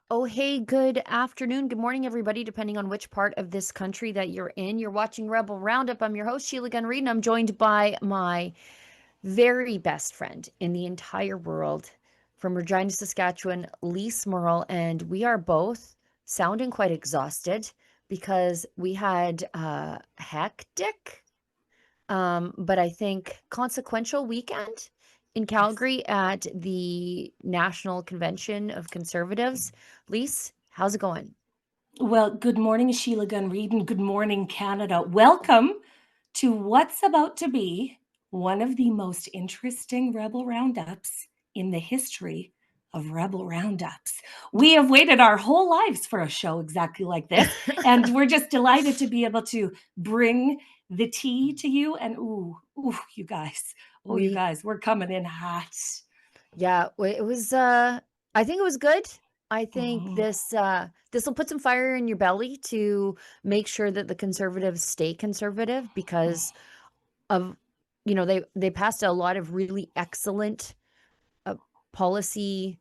Oh, hey, good afternoon, good morning, everybody, depending on which part of this country that you're in. You're watching Rebel Roundup. I'm your host, Sheila Gunn, Reid, and I'm joined by my very best friend in the entire world from Regina, Saskatchewan, Lise Merle, and we are both sounding quite exhausted because we had a hectic, but I think consequential weekend in Yes. Calgary at the National Convention of Conservatives. Lise, how's it going? Well, good morning, Sheila Gunn Reid, and good morning, Canada. Welcome to what's about to be one of the most interesting Rebel Roundups in the history of Rebel Roundups. We have waited our whole lives for a show exactly like this, and we're just delighted to be able to bring the tea to you. And you guys, you We guys, we're coming in hot. Yeah, it was I think it was good. I think Mhm. this will put some fire in your belly to make sure that the conservatives stay conservative because of they passed a lot of really excellent uh, policy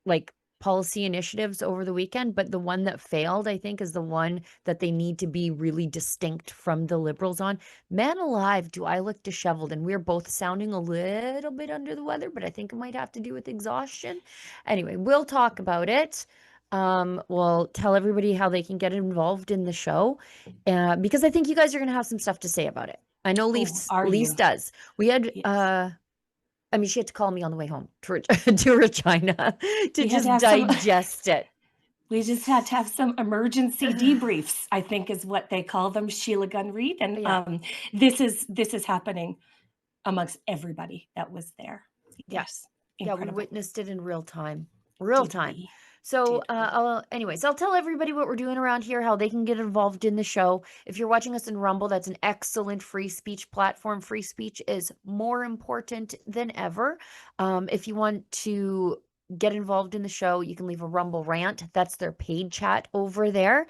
like policy initiatives over the weekend, but the one that failed, I think, is the one that they need to be really distinct from the liberals on. Man alive, do I look disheveled? And we're both sounding a little bit under the weather, but I think it might have to do with exhaustion. Anyway, we'll talk about it. We'll tell everybody how they can get involved in the show, because I think you guys are going to have some stuff to say about it. I know Oh, Leafs are Leafs you? does. We had Yes. I mean, she had to call me on the way home to to Regina to We had to just have some digest it. We just had to have some emergency debriefs, I think is what they call them, Sheila Gunn Reid. And Yeah, this is happening amongst everybody that was there. yeah, Yes, yeah. We incredible. witnessed it in real time, real Did time. we? So, Did we? anyways, I'll tell everybody what we're doing around here, how they can get involved in the show. If you're watching us in Rumble, that's an excellent free speech platform. Free speech is more important than ever. If you want to get involved in the show, you can leave a Rumble rant. That's their paid chat over there.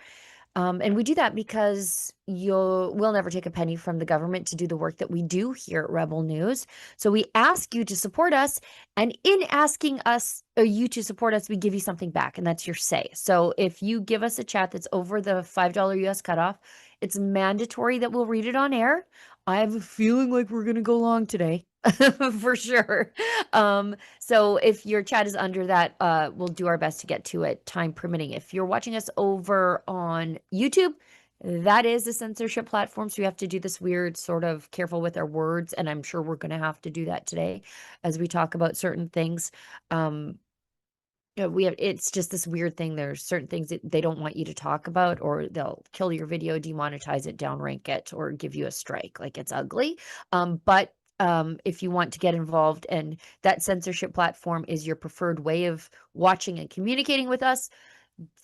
And we do that because we'll never take a penny from the government to do the work that we do here at Rebel News. So we ask you to support us, and in asking us or you to support us, we give you something back, and that's your say. So if you give us a chat that's over the $5 US cutoff, it's mandatory that we'll read it on air. I have a feeling like we're gonna go long today. For sure. So if your chat is under that, we'll do our best to get to it, time permitting. If you're watching us over on YouTube, that is a censorship platform, so we have to do this weird sort of careful with our words, and I'm sure we're going to have to do that today as we talk about certain things. Um, we have it's just this weird thing. There's certain things that they don't want you to talk about, or they'll kill your video, demonetize it, downrank it, or give you a strike. Like it's ugly. But if you want to get involved, and that censorship platform is your preferred way of watching and communicating with us,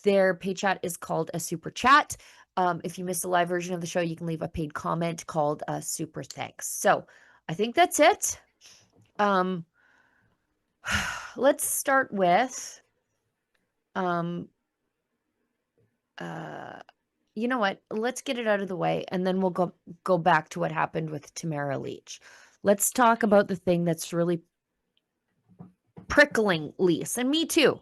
their paid chat is called a super chat. If you missed a live version of the show, you can leave a paid comment called a super thanks. So I think that's it. Um, let's start with um, uh, you know what? Let's get it out of the way, and then we'll go back to what happened with Tamara Leach. Let's talk about the thing that's really prickling Lise, and me too,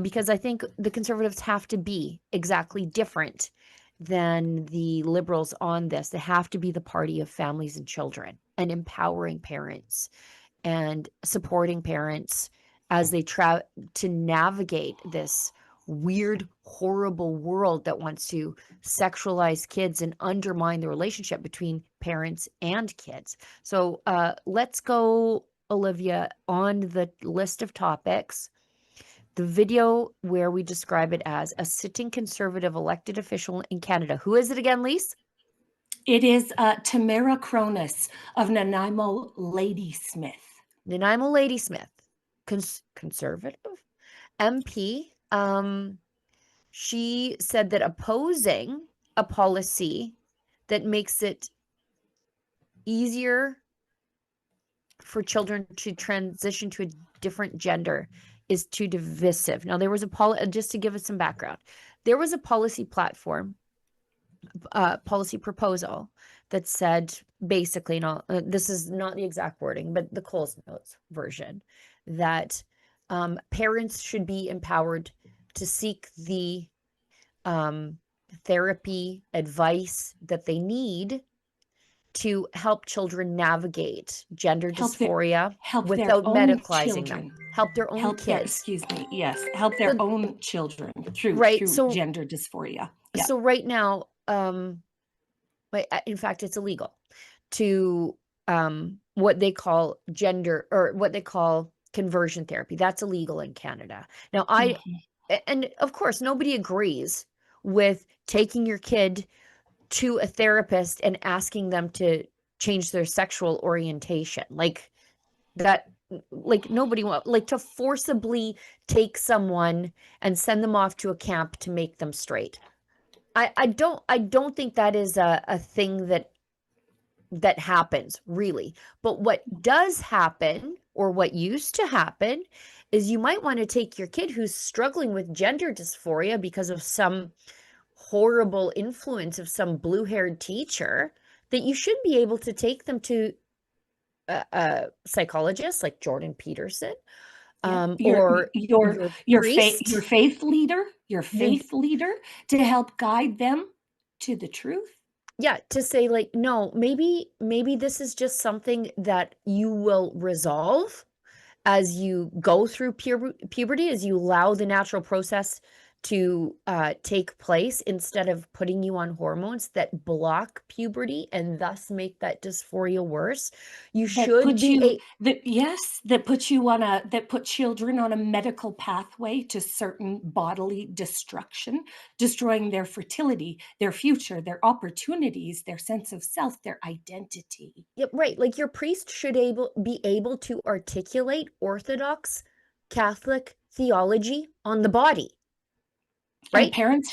because I think the conservatives have to be exactly different than the liberals on this. They have to be the party of families and children and empowering parents and supporting parents as they try to navigate this weird, horrible world that wants to sexualize kids and undermine the relationship between parents and kids. So let's go, Olivia, on the list of topics. The video where we describe it as a sitting conservative elected official in Canada. Who is it again, Lise? It is Tamara Cronus of Nanaimo Ladysmith. Nanaimo Ladysmith, conservative MP. She said that opposing a policy that makes it easier for children to transition to a different gender is too divisive. Now, there was just to give us some background, there was a policy platform, policy proposal that said basically, not this is not the exact wording, but the Coles Notes version, that parents should be empowered to seek the therapy advice that they need to help children navigate gender dysphoria help their without own medicalizing them, children. help their own Help their, kids. excuse me, yes, help their So, own children through right. So, gender dysphoria. Yeah. so right now, in fact, it's illegal to what they call gender, or what they call conversion therapy. That's illegal in Canada. Now, and of course, nobody agrees with taking your kid to a therapist and asking them to change their sexual orientation. Like that, like nobody want, like, to forcibly take someone and send them off to a camp to make them straight. I don't think that is a thing that happens, really. But what does happen, or what used to happen, is you might want to take your kid who's struggling with gender dysphoria because of some horrible influence of some blue-haired teacher, that you should be able to take them to a psychologist like Jordan Peterson, Yeah, or your your priest. faith leader, your to help guide them to the truth. Yeah, to say like, no, maybe this is just something that you will resolve as you go through puberty, as you allow the natural process to take place, instead of putting you on hormones that block puberty and thus make that dysphoria worse. You That should put be you that yes, that put you on a that put children on a medical pathway to certain bodily destruction, destroying their fertility, their future, their opportunities, their sense of self, their identity. Yep, right. Like, your priest should be able to articulate Orthodox Catholic theology on the body, And right? parents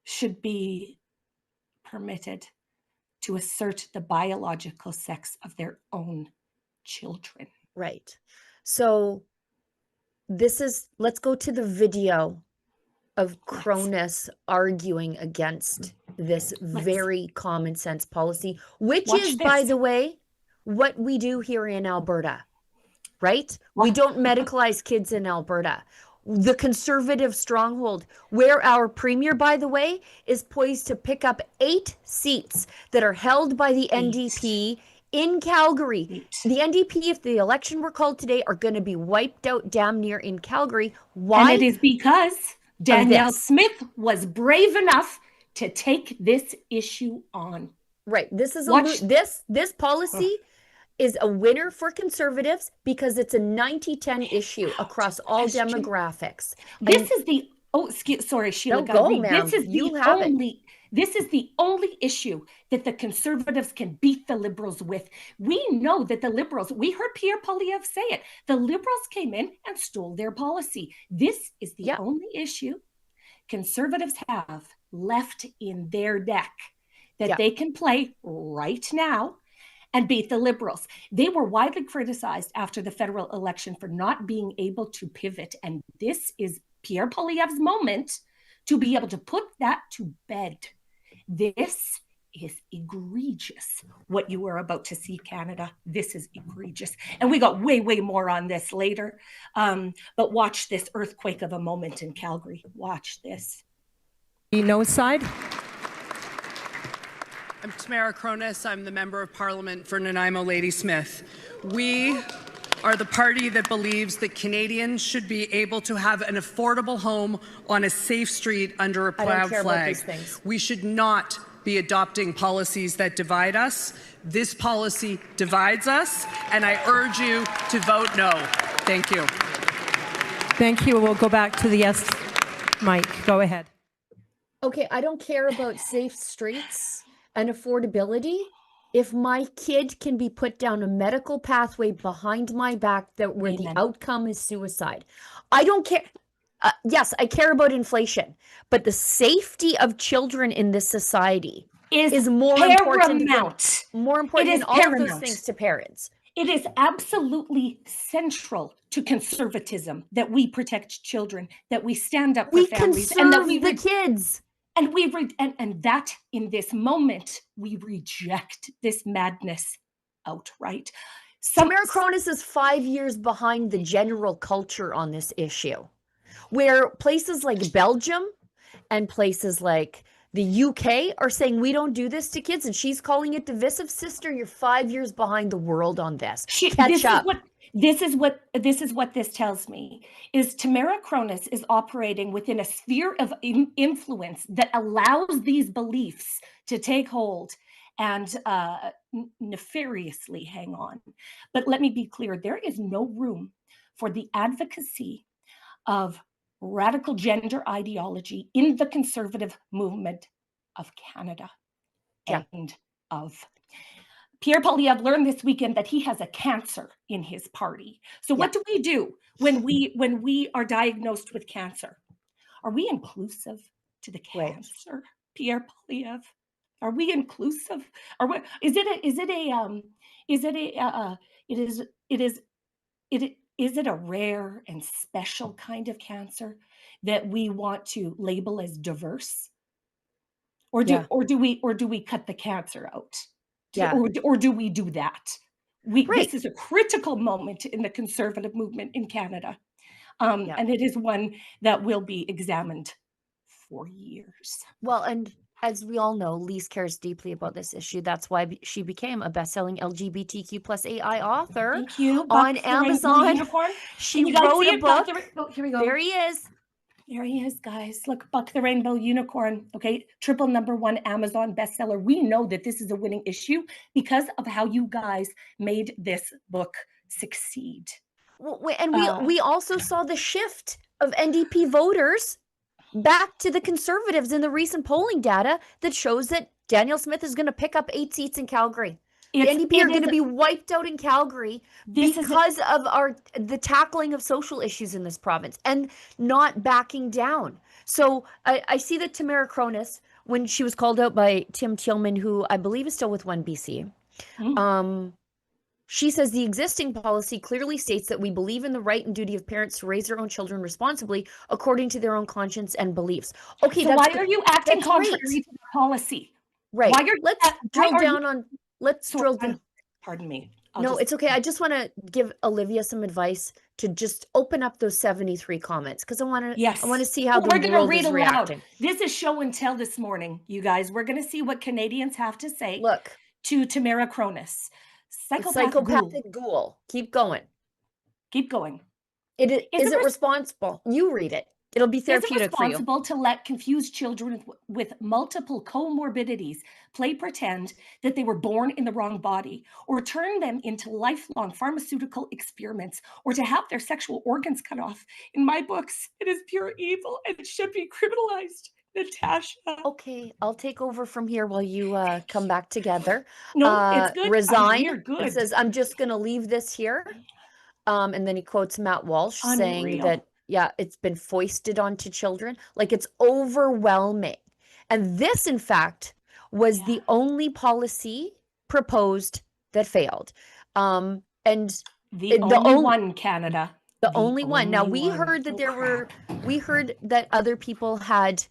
should be permitted to assert the biological sex of their own children. Right. So let's go to the video of Let's Cronus arguing against this let's very common sense policy, which is, watch by this. the way, what we do here in Alberta, right? We What? don't medicalize kids in Alberta. The conservative stronghold, where our premier, by the way, is poised to pick up 8 seats that are held by the 8. NDP in Calgary. 8. The NDP, if the election were called today, are going to be wiped out damn near in Calgary. And it Why? is because Of Danielle this. Smith was brave enough to take this issue on. Right. This is Watch. this policy is a winner for conservatives because it's a 90-10 issue across all demographics. This is the sorry, Sheila No, go, Gunn. ma'am. You have it. This is the only issue that the conservatives can beat the liberals with. We know that the liberals, we heard Pierre Poilievre say it, the liberals came in and stole their policy. This is the only issue conservatives have left in their deck that they can play right now and beat the liberals. They were widely criticized after the federal election for not being able to pivot. And this is Pierre Poilievre's moment to be able to put that to bed. This is egregious, what you are about to see, Canada. This is egregious. And we got way, way more on this later. But watch this earthquake of a moment in Calgary. Watch this. No side. I'm Tamara Cronus. I'm the Member of Parliament for Nanaimo Ladysmith. We are the party that believes that Canadians should be able to have an affordable home on a safe street under a proud flag. We should not be adopting policies that divide us. This policy divides us, and I urge you to vote no. Thank you. Thank you. We'll go back to the yes mic. Go ahead. Okay, I don't care about safe streets and affordability if my kid can be put down a medical pathway behind my back where the outcome is suicide. I don't care. Yes, I care about inflation, but the safety of children in this society is more important than all of those things to parents. It is absolutely central to conservatism that we protect children, that we stand up for families, and that we the kids. And that in this moment, we reject this madness outright. Tamara Cronus is 5 years behind the general culture on this issue. where places like Belgium and places like the UK are saying we don't do this to kids, and she's calling it divisive. Sister, you're 5 years behind the world on this. Catch up. This is what this tells me is Tamara Cronus is operating within a sphere of influence that allows these beliefs to take hold and nefariously hang on. But let me be clear, there is no room for the advocacy of radical gender ideology in the conservative movement of Canada. Yeah. End of. Pierre Poilievre learned this weekend that he has a cancer in his party. So what do we do when we are diagnosed with cancer? Are we inclusive to the cancer, Pierre Poilievre? Are we inclusive? Or what is it a rare and special kind of cancer that we want to label as diverse? Or do we cut the cancer out? Or do we do that? This is a critical moment in the conservative movement in Canada. And it is one that will be examined for years. Well, and as we all know, Lise cares deeply about this issue. That's why she became a best-selling LGBTQ plus AI author. Thank you. On Amazon. She wrote a book. Here we go. There he is. There he is, guys. Look, Buck the Rainbow Unicorn. Okay, triple #1 Amazon bestseller. We know that this is a winning issue because of how you guys made this book succeed. And we also saw the shift of NDP voters back to the Conservatives in the recent polling data that shows that Danielle Smith is going to pick up 8 seats in Calgary. The NDP are going to be wiped out in Calgary because of the tackling of social issues in this province and not backing down. So I see that Tamara Cronus, when she was called out by Tim Thielman, who I believe is still with 1BC, she says the existing policy clearly states that we believe in the right and duty of parents to raise their own children responsibly according to their own conscience and beliefs. Okay, so why are you acting contrary to the policy? Right. Let's drill down on. Let's drill down. Pardon me. It's okay. I just want to give Olivia some advice to just open up those 73 comments because I want to see how the world is reacting. This is show and tell this morning, you guys. We're going to see what Canadians have to say. Look to Tamara Cronus. Psychopathic ghoul. Keep going. Keep going. Is it responsible? You read it. It'll be therapeutic for you. Is it responsible to let confused children with multiple comorbidities pretend that they were born in the wrong body, or turn them into lifelong pharmaceutical experiments, or to have their sexual organs cut off? In my books, it is pure evil and it should be criminalized. Natasha. Okay, I'll take over from here while you come back together. No, it's good. Resign. It says, I'm just going to leave this here. And then he quotes Matt Walsh saying that, it's been foisted onto children. Like, it's overwhelming. And this, in fact, was the only policy proposed that failed. And the only one, Canada. The only one. Now, we heard that we heard that other people had,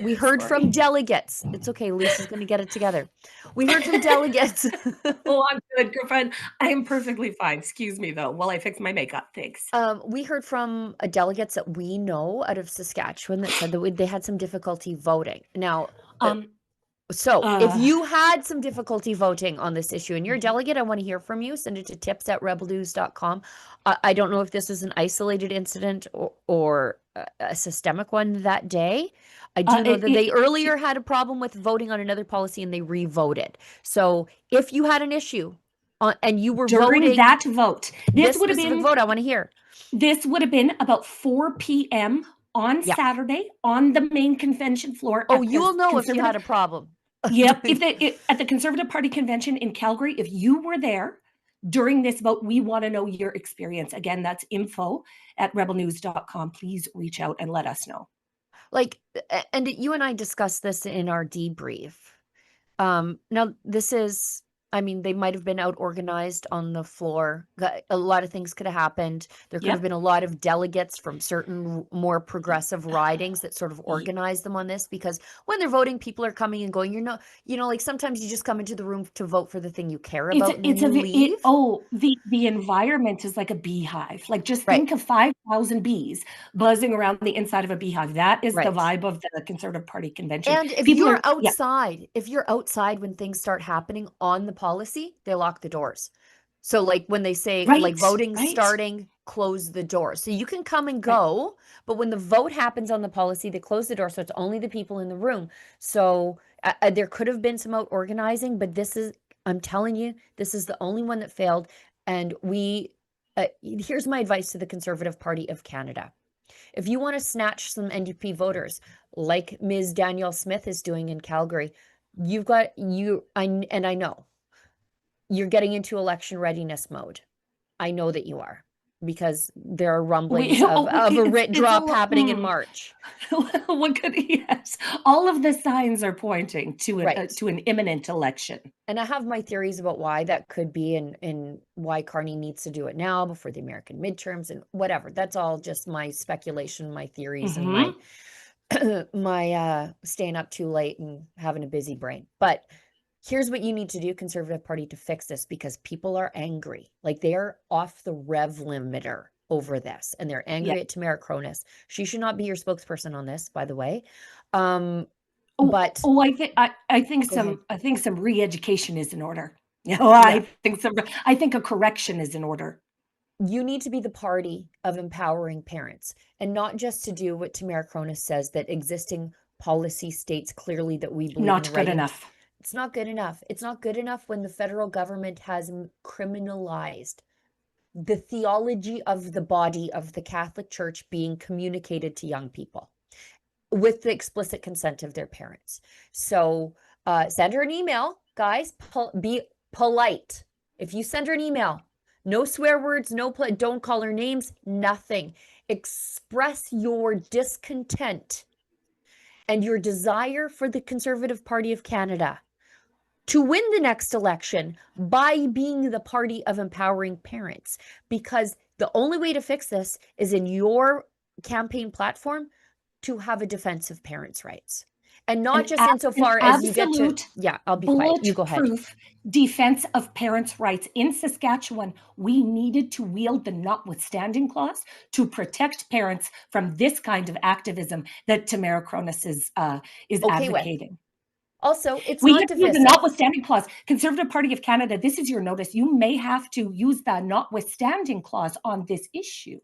we heard from delegates. It's okay. Lisa's going to get it together. We heard from delegates. Oh, I'm good, girlfriend. I am perfectly fine. Excuse me, though, while I fix my makeup. Thanks. We heard from delegates that we know out of Saskatchewan that said that they had some difficulty voting. Now, if you had some difficulty voting on this issue and you're a delegate, I want to hear from you. Send it to tips@rebelnews.com. I don't know if this was an isolated incident or a systemic one that day. I do know that they earlier had a problem with voting on another policy and they re-voted. So if you had an issue and you were during voting, that vote, this would have been vote. I want to hear. This would have been about 4 p.m. on Saturday on the main convention floor. Oh, you will know if you had a problem. Yep. At the Conservative Party convention in Calgary, if you were there during this vote, we want to know your experience. Again, that's info@rebelnews.com. Please reach out and let us know. And you and I discussed this in our debrief. Now, this is I mean, they might have been out organized on the floor. A lot of things could have happened. There could have Yep. been a lot of delegates from certain more progressive ridings that sort of Y- organized them on this, because when they're voting, people are coming and going. You're not, like sometimes you just come into the room to vote for the thing you care about and then you leave. the environment is like a beehive. Like just Right, think of 5,000 bees buzzing around the inside of a beehive. That is the right. vibe of the Conservative Party convention. And People are, yeah, if you're outside when things start happening on the policy, they lock the doors. So like when they say like right, voting's right. starting, close the door. So you can come and go, but when the vote happens on the policy, they close the door. So it's only the people in the room. So there could have been some out organizing, but I'm telling you, this is the only one that failed. And here's my advice to the Conservative Party of Canada. If you want to snatch some NDP voters, like Ms. Danielle Smith is doing in Calgary, I know you're getting into election readiness mode. I know that you are, because there are rumblings of a writ drop happening in March. What could, yes, all of the signs are pointing to Right. to an imminent election. And I have my theories about why that could be, and why Carney needs to do it now before the American midterms and whatever. That's all just my speculation, my theories, and my staying up too late and having a busy brain. But here's what you need to do, Conservative Party, to fix this, because people are angry. Like, they are off the rev limiter over this, and they're angry at Tamara Cronus. She should not be your spokesperson on this, by the way. But I think go ahead. some re-education is in order. Yeah. I think a correction is in order. You need to be the party of empowering parents, and not just to do what Tamara Cronus says, that existing policy states clearly that we believe in Not the good right. enough. It's not good enough. It's not good enough when the federal government has criminalized the theology of the body of the Catholic Church being communicated to young people with the explicit consent of their parents. So send her an email, guys. Be polite. If you send her an email, no swear words, don't call her names, nothing. Express your discontent and your desire for the Conservative Party of Canada to win the next election by being the party of empowering parents, because the only way to fix this is in your campaign platform to have a defense of parents' rights, and not just insofar as you get to, I'll be quiet. You go ahead. Bulletproof defense of parents' rights. In Saskatchewan, we needed to wield the notwithstanding clause to protect parents from this kind of activism that Tamara Cronus is advocating. Also, it's We not have to use the divisive. notwithstanding clause. Conservative Party of Canada, this is your notice. You may have to use the notwithstanding clause on this issue.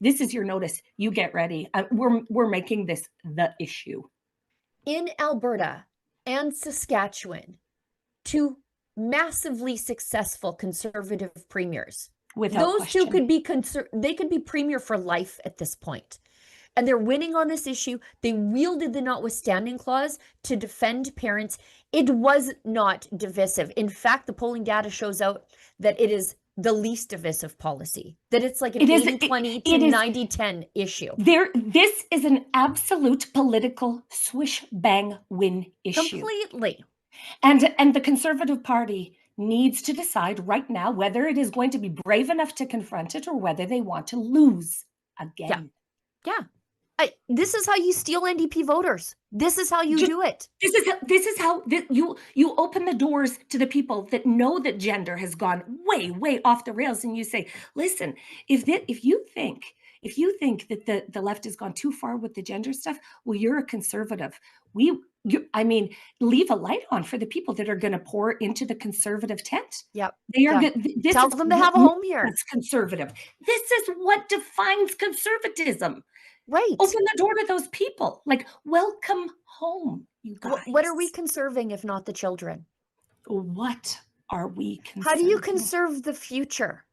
This is your notice. You get ready. We're making this the issue. In Alberta and Saskatchewan, two massively successful Conservative premiers. Without Those two question. they could be premier for life at this point. And they're winning on this issue. They wielded the notwithstanding clause to defend parents. It was not divisive. In fact, the polling data shows out that it is the least divisive policy, that it's like an 80-20 to 90-10 issue. This is an absolute political swish bang win issue. Completely. And the Conservative Party needs to decide right now whether it is going to be brave enough to confront it or whether they want to lose again. Yeah. This is how you steal NDP voters. This is how you do it. This is how you open the doors to the people that know that gender has gone way, way off the rails, and you say, listen, if you think that the left has gone too far with the gender stuff, well, you're a conservative. Leave a light on for the people that are going to pour into the conservative tent. Yep. They are Tell them to have a home here. It's conservative. This is what defines conservatism. Right. Open the door to those people. Like, welcome home, you guys. What are we conserving if not the children? What are we conserving? How do you conserve the future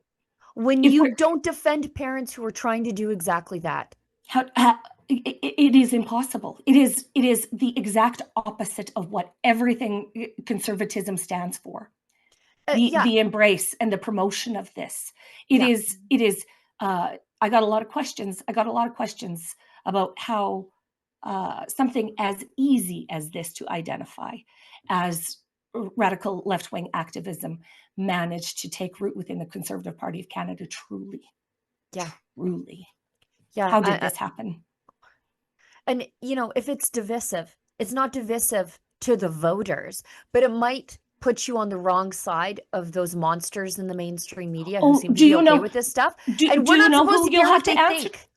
when you don't defend parents who are trying to do exactly that? It is impossible. It is the exact opposite of what everything conservatism stands for. The embrace and the promotion of this. It is. I got a lot of questions. About how something as easy as this to identify as radical left-wing activism managed to take root within the Conservative Party of Canada, truly. Yeah. Truly. Yeah. How did this happen? And, you know, if it's divisive, it's not divisive to the voters, but it might put you on the wrong side of those monsters in the mainstream media who seem to be okay with this stuff. And we're Do you not know supposed who to you'll care have what to they answer? think.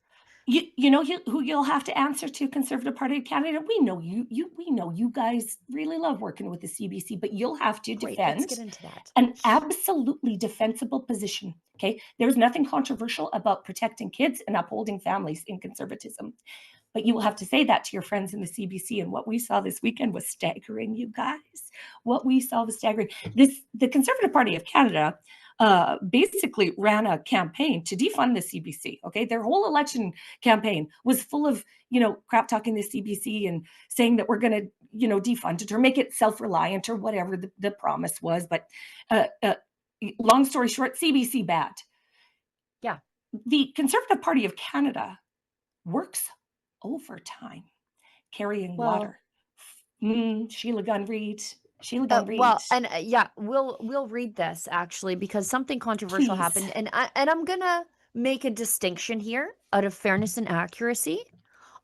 You know who you'll have to answer to, Conservative Party of Canada? We know we know you guys really love working with the CBC, but you'll have to Great, let's defend get into that. an absolutely defensible position. Okay, there's nothing controversial about protecting kids and upholding families in conservatism, but you will have to say that to your friends in the CBC. And what we saw this weekend was staggering, you guys. What we saw was staggering. The Conservative Party of Canada basically ran a campaign to defund the CBC. Okay, their whole election campaign was full of, crap talking the CBC and saying that we're going to, defund it or make it self-reliant or whatever the promise was. But long story short, CBC bad. Yeah. The Conservative Party of Canada works overtime carrying water. Sheila Gunn Reid. Well, and yeah, we'll read this actually because something controversial happened, and I'm gonna make a distinction here out of fairness and accuracy.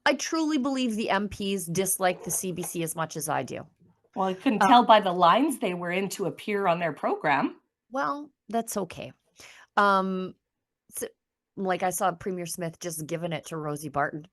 I truly believe the MPs dislike the CBC as much as I do. Well, I couldn't tell by the lines they were in to appear on their program. Well, that's okay. So, like I saw Premier Smith just giving it to Rosie Barton.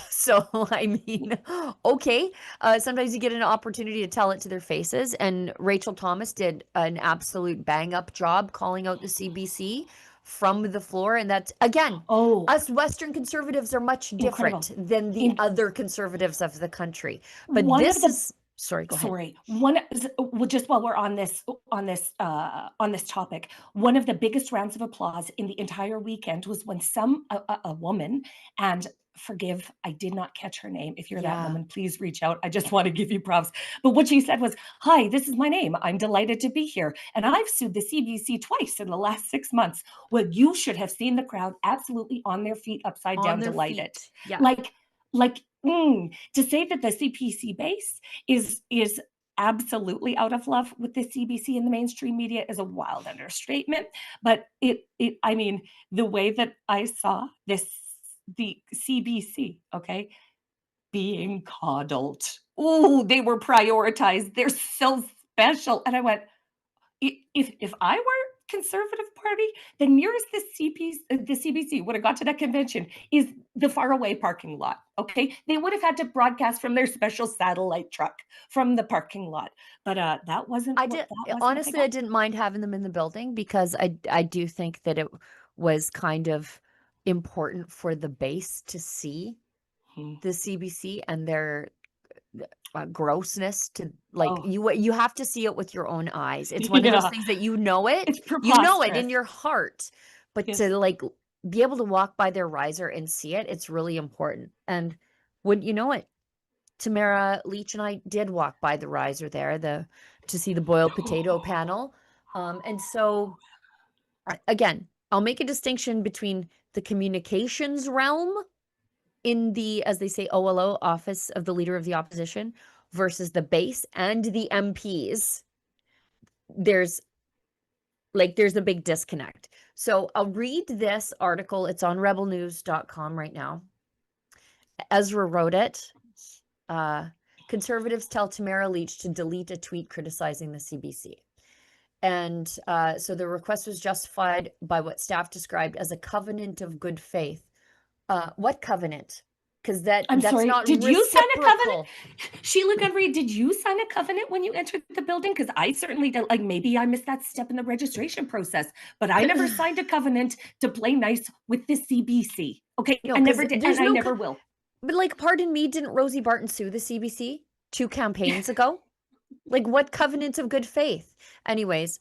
So, I mean, okay. Sometimes you get an opportunity to tell it to their faces. And Rachel Thomas did an absolute bang up job calling out the CBC from the floor. And that's, again, us Western conservatives are much different than the other conservatives of the country. But sorry, go ahead. Just while we're on this topic, one of the biggest rounds of applause in the entire weekend was when a woman, and forgive, I did not catch her name. If you're that woman, please reach out. I just want to give you props. But what she said was, "Hi, this is my name. I'm delighted to be here. And I've sued the CBC twice in the last 6 months." Well, you should have seen the crowd absolutely on their feet, upside down, delighted. Yeah. To say that the CPC base is absolutely out of love with the CBC in the mainstream media is a wild understatement. But I mean, the way that I saw the CBC, okay, being coddled. Ooh, they were prioritized. They're so special. And I went, if I were Conservative Party, the nearest the CBC would have got to that convention is the faraway parking lot. Okay, they would have had to broadcast from their special satellite truck from the parking lot. But that wasn't. I didn't mind having them in the building because I do think that it was kind of important for the base to see the CBC and their grossness to you have to see it with your own eyes. It's one of those things that you know it in your heart, but to be able to walk by their riser and see it, it's really important. And wouldn't you know it, Tamara Leach and I did walk by the riser there to see the boiled potato panel. And so again, I'll make a distinction between the communications realm in the, as they say, OLO, Office of the Leader of the Opposition, versus the base and the MPs. There's a big disconnect. So I'll read this article. It's on rebelnews.com right now. Ezra wrote it. Conservatives tell Tamara Leach to delete a tweet criticizing the CBC. And so the request was justified by what staff described as a covenant of good faith. What covenant? Because that's sorry, not did reciprocal. You sign a covenant? Sheila Gunn Reid, did you sign a covenant when you entered the building? Because I certainly don't. Maybe I missed that step in the registration process, but I never signed a covenant to play nice with the CBC. Okay, no, I never did, and I never will. But pardon me, didn't Rosie Barton sue the CBC 2 campaigns ago? What covenant of good faith? Anyways,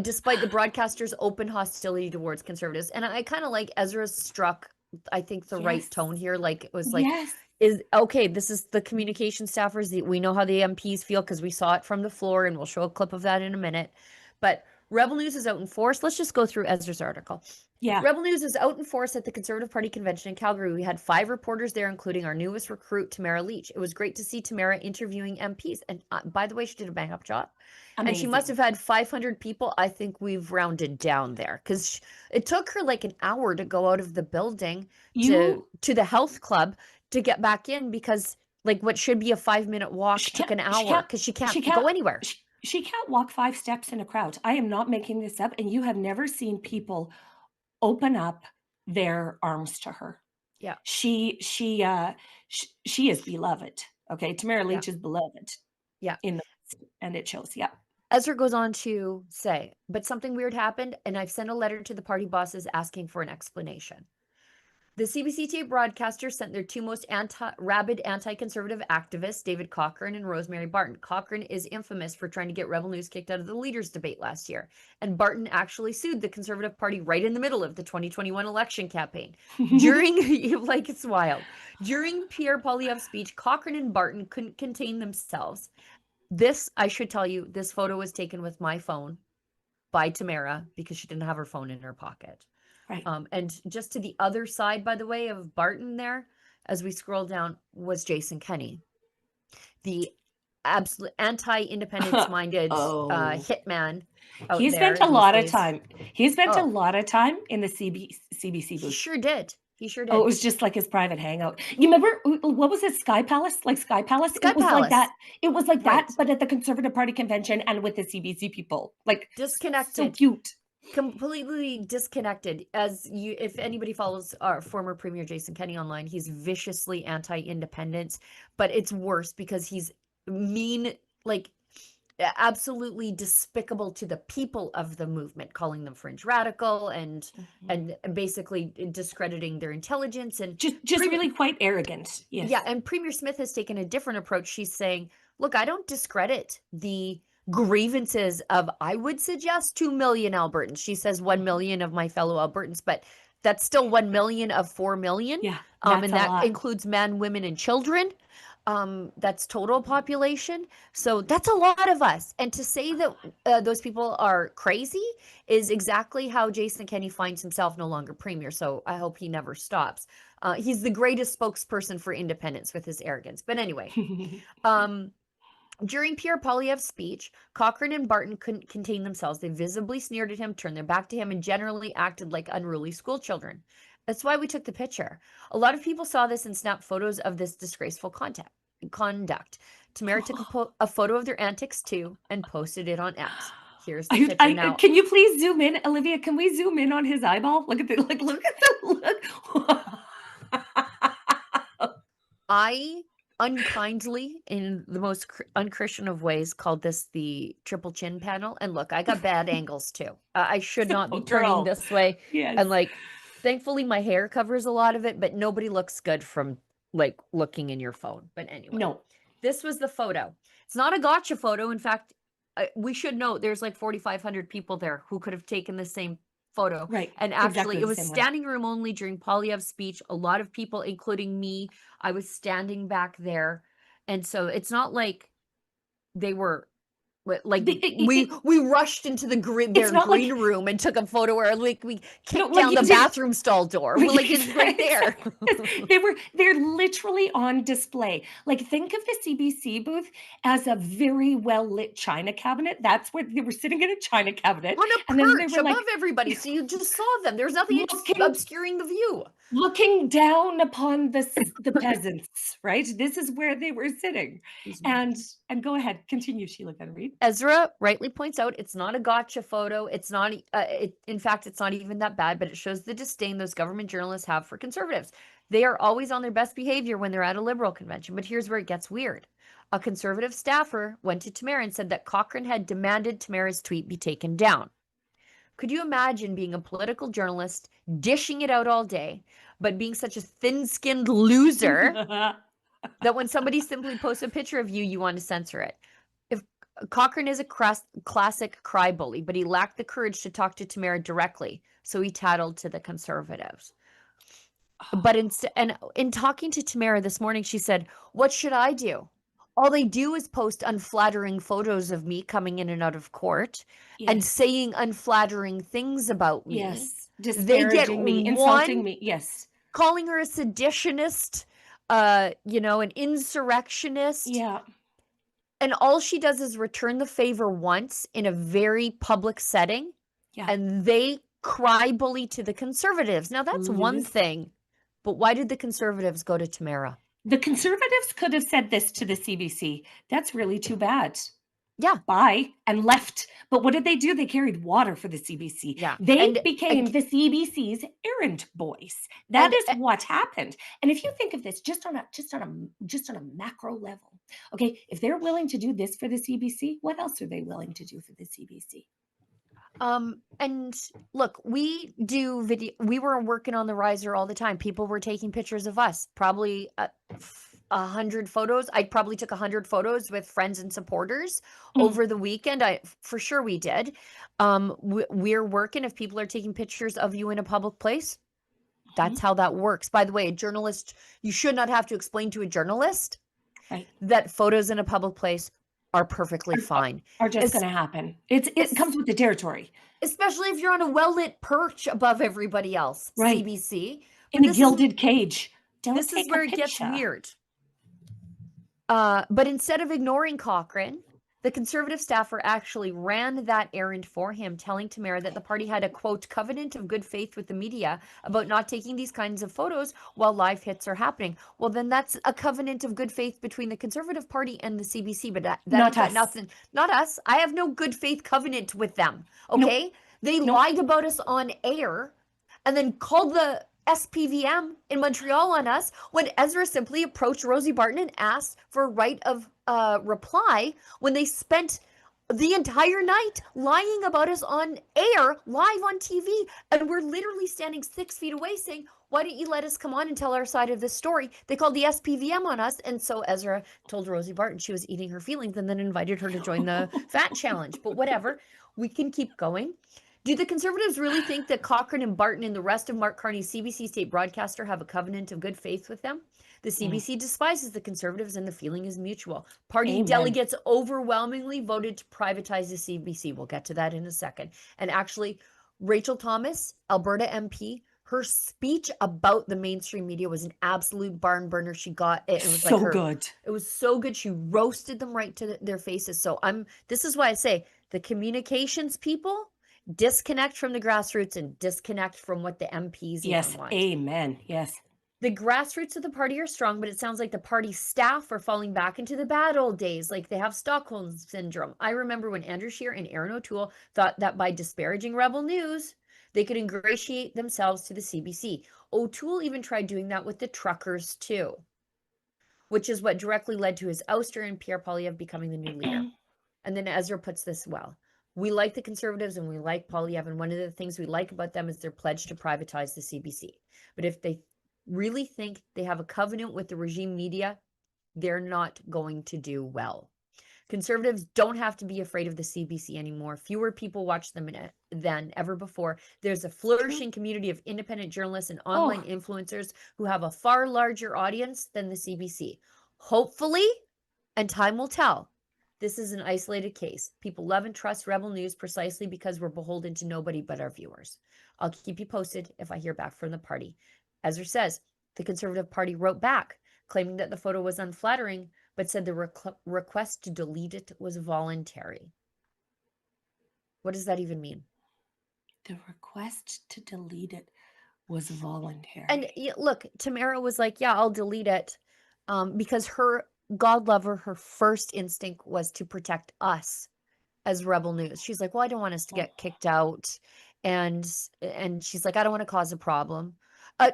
despite the broadcaster's open hostility towards conservatives, and I kind of like Ezra's struck, I think, the right tone here. It was is okay, this is the communication staffers. We know how the MPs feel because we saw it from the floor, and we'll show a clip of that in a minute. But Rebel News is out in force. Let's just go through Ezra's article. Yeah. Rebel News is out in force at the Conservative Party convention in Calgary. We had 5 reporters there, including our newest recruit, Tamara Leach. It was great to see Tamara interviewing MPs. And by the way, she did a bang up job. Amazing. And she must have had 500 people. I think we've rounded down there because it took her like an hour to go out of the building to the health club to get back in, because like what should be a 5-minute walk took an hour because she can't go anywhere. She can't walk 5 steps in a crowd. I am not making this up. And you have never seen people open up their arms to her. Yeah. She is beloved. Okay. Tamara Leach is beloved. Yeah. And it shows. Yeah. Ezra goes on to say, but something weird happened, and I've sent a letter to the party bosses asking for an explanation. The CBC tape broadcasters sent their 2 most rabid anti-conservative activists, David Cochrane and Rosemary Barton. Cochrane is infamous for trying to get Rebel News kicked out of the Leaders debate last year. And Barton actually sued the Conservative Party right in the middle of the 2021 election campaign. During, like it's wild. During Pierre Poilievre's speech, Cochrane and Barton couldn't contain themselves. This, I should tell you, this photo was taken with my phone by Tamara because she didn't have her phone in her pocket. Right. And just to the other side, by the way, of Barton there, as we scroll down, was Jason Kenney, the absolute anti-independence-minded hitman. He spent a lot of time. He spent a lot of time in the CBC booth. He sure did. He sure did. Oh, it was just like his private hangout. You remember, what was it, Sky Palace? Like Sky Palace? Sky it was Palace. like that. It was like that, but at the Conservative Party convention and with the CBC people. Like, disconnected. So cute. Completely disconnected. If anybody follows our former Premier Jason Kenney online, he's viciously anti-independence, but it's worse because he's mean, like absolutely despicable to the people of the movement, calling them fringe radical and basically discrediting their intelligence and just really quite arrogant. Yes. Yeah, and Premier Smith has taken a different approach. She's saying, look, I don't discredit the grievances of, I would suggest 2 million Albertans. She says 1 million of my fellow Albertans, but that's still 1 million of 4 million. Yeah, and that includes men, women, and children. That's total population. So that's a lot of us. And to say that those people are crazy is exactly how Jason Kenney finds himself no longer premier. So I hope he never stops. He's the greatest spokesperson for independence with his arrogance. But anyway, during Pierre Poilievre's speech, Cochrane and Barton couldn't contain themselves. They visibly sneered at him, turned their back to him, and generally acted like unruly school children. That's why we took the picture. A lot of people saw this and snapped photos of this disgraceful conduct. Tamara took a photo of their antics too and posted it on X. Here's the picture now. Can you please zoom in, Olivia? Can we zoom in on his eyeball? Look at the look. I unkindly, in the most unchristian of ways, called this the triple chin panel. And look, I got bad angles too. I should not be turning this way. Yes. And like, thankfully my hair covers a lot of it, but nobody looks good from like looking in your phone. But anyway, no, this was the photo. It's not a gotcha photo. In fact, we should note there's like 4,500 people there who could have taken the same photo. Right. And actually exactly it was standing room only during Poilievre's speech. A lot of people, including me, I was standing back there. And so it's not like they were like we rushed into their green room and took a photo where like we kicked down the bathroom stall door. We're like, it's right there. They're literally on display. Like, think of the CBC booth as a very well lit china cabinet. That's where they were sitting in a china cabinet on a perch above everybody. So you just saw them. There's nothing obscuring the view. Looking down upon the peasants, right? This is where they were sitting. And go ahead, continue, Sheila Gunn Reid. Ezra rightly points out it's not a gotcha photo. It's not, in fact, it's not even that bad, but it shows the disdain those government journalists have for conservatives. They are always on their best behavior when they're at a Liberal convention. But here's where it gets weird. A Conservative staffer went to Tamara and said that Cochrane had demanded Tamara's tweet be taken down. Could you imagine being a political journalist, dishing it out all day, but being such a thin-skinned loser that when somebody simply posts a picture of you, you want to censor it? If Cochrane is a classic cry bully, but he lacked the courage to talk to Tamara directly, so he tattled to the Conservatives. But in talking to Tamara this morning, she said, "What should I do? all they do is post unflattering photos of me coming in and out of court and Yes. saying unflattering things about me. Yes. They get Disparaging me, one, insulting me. Yes. calling her a seditionist, you know, an insurrectionist. Yeah. And all she does is return the favor once in a very public setting, Yeah. and they cry bully to the Conservatives. Now, that's one Lose. thing, but why did the Conservatives go to Tamara? The Conservatives could have said this to the CBC. That's really too bad. Yeah. Bye, and left. But what did they do? They carried water for the CBC. Yeah. They And became ag- the CBC's errand boys. That And- is what happened. And if you think of this just on a macro level, okay, if they're willing to do this for the CBC, what else are they willing to do for the CBC? And look, we do video. We were working on the riser all the time. People were taking pictures of us, probably 100 photos. I probably took 100 photos with friends and supporters over the weekend. For sure we did. We're working. If people are taking pictures of you in a public place, that's how that works. By the way, a journalist, you should not have to explain to a journalist Right. that photos in a public place are perfectly fine. Are just going to happen. It comes with the territory. Especially if you're on a well-lit perch above everybody else, Right. CBC. In a gilded cage. This is where it gets weird. But instead of ignoring Cochrane, the Conservative staffer actually ran that errand for him, telling Tamara that the party had a, quote, covenant of good faith with the media about not taking these kinds of photos while live hits are happening. Well, then that's a covenant of good faith between the Conservative Party and the CBC, but that Not got us. nothing. Not us. I have no good faith covenant with them, okay? Nope. They lied about us on air and then called the SPVM in Montreal on us when Ezra simply approached Rosie Barton and asked for a right of reply when they spent the entire night lying about us on air, live on TV, and we're literally standing 6 feet away saying, why don't you let us come on and tell our side of the story? They called the SPVM on us, and so Ezra told Rosie Barton she was eating her feelings and then invited her to join the fat challenge. But whatever, we can keep going. Do the Conservatives really think that Cochrane and Barton and the rest of Mark Carney's CBC state broadcaster have a covenant of good faith with them? The CBC despises the Conservatives and the feeling is mutual. Party delegates overwhelmingly voted to privatize the CBC. We'll get to that in a second. And actually, Rachel Thomas, Alberta MP, her speech about the mainstream media was an absolute barn burner. She got it. It was so good. It was so good. She roasted them right to their faces. So this is why I say the communications people disconnect from the grassroots and disconnect from what the MPs Yes, want. amen. Yes. The grassroots of the party are strong, but it sounds like the party staff are falling back into the bad old days, like they have Stockholm syndrome. I remember when Andrew Scheer and Aaron O'Toole thought that by disparaging Rebel News, they could ingratiate themselves to the CBC. O'Toole even tried doing that with the truckers too, which is what directly led to his ouster and Pierre Poilievre becoming the new leader. And then Ezra puts this well. We like the Conservatives and we like Poilievre, and one of the things we like about them is their pledge to privatize the CBC. But if they really think they have a covenant with the regime media, they're not going to do well. Conservatives don't have to be afraid of the CBC anymore. Fewer people watch them than ever before. There's a flourishing community of independent journalists and online influencers who have a far larger audience than the CBC. Hopefully, and time will tell, this is an isolated case. People love and trust Rebel News precisely because we're beholden to nobody but our viewers. I'll keep you posted if I hear back from the party. Ezra says the Conservative Party wrote back, claiming that the photo was unflattering, but said the request to delete it was voluntary. What does that even mean? The request to delete it was voluntary. And look, Tamara was like, yeah, I'll delete it because her, God love her, her first instinct was to protect us as Rebel News. She's like, well, I don't want us to get kicked out. And she's like, I don't want to cause a problem.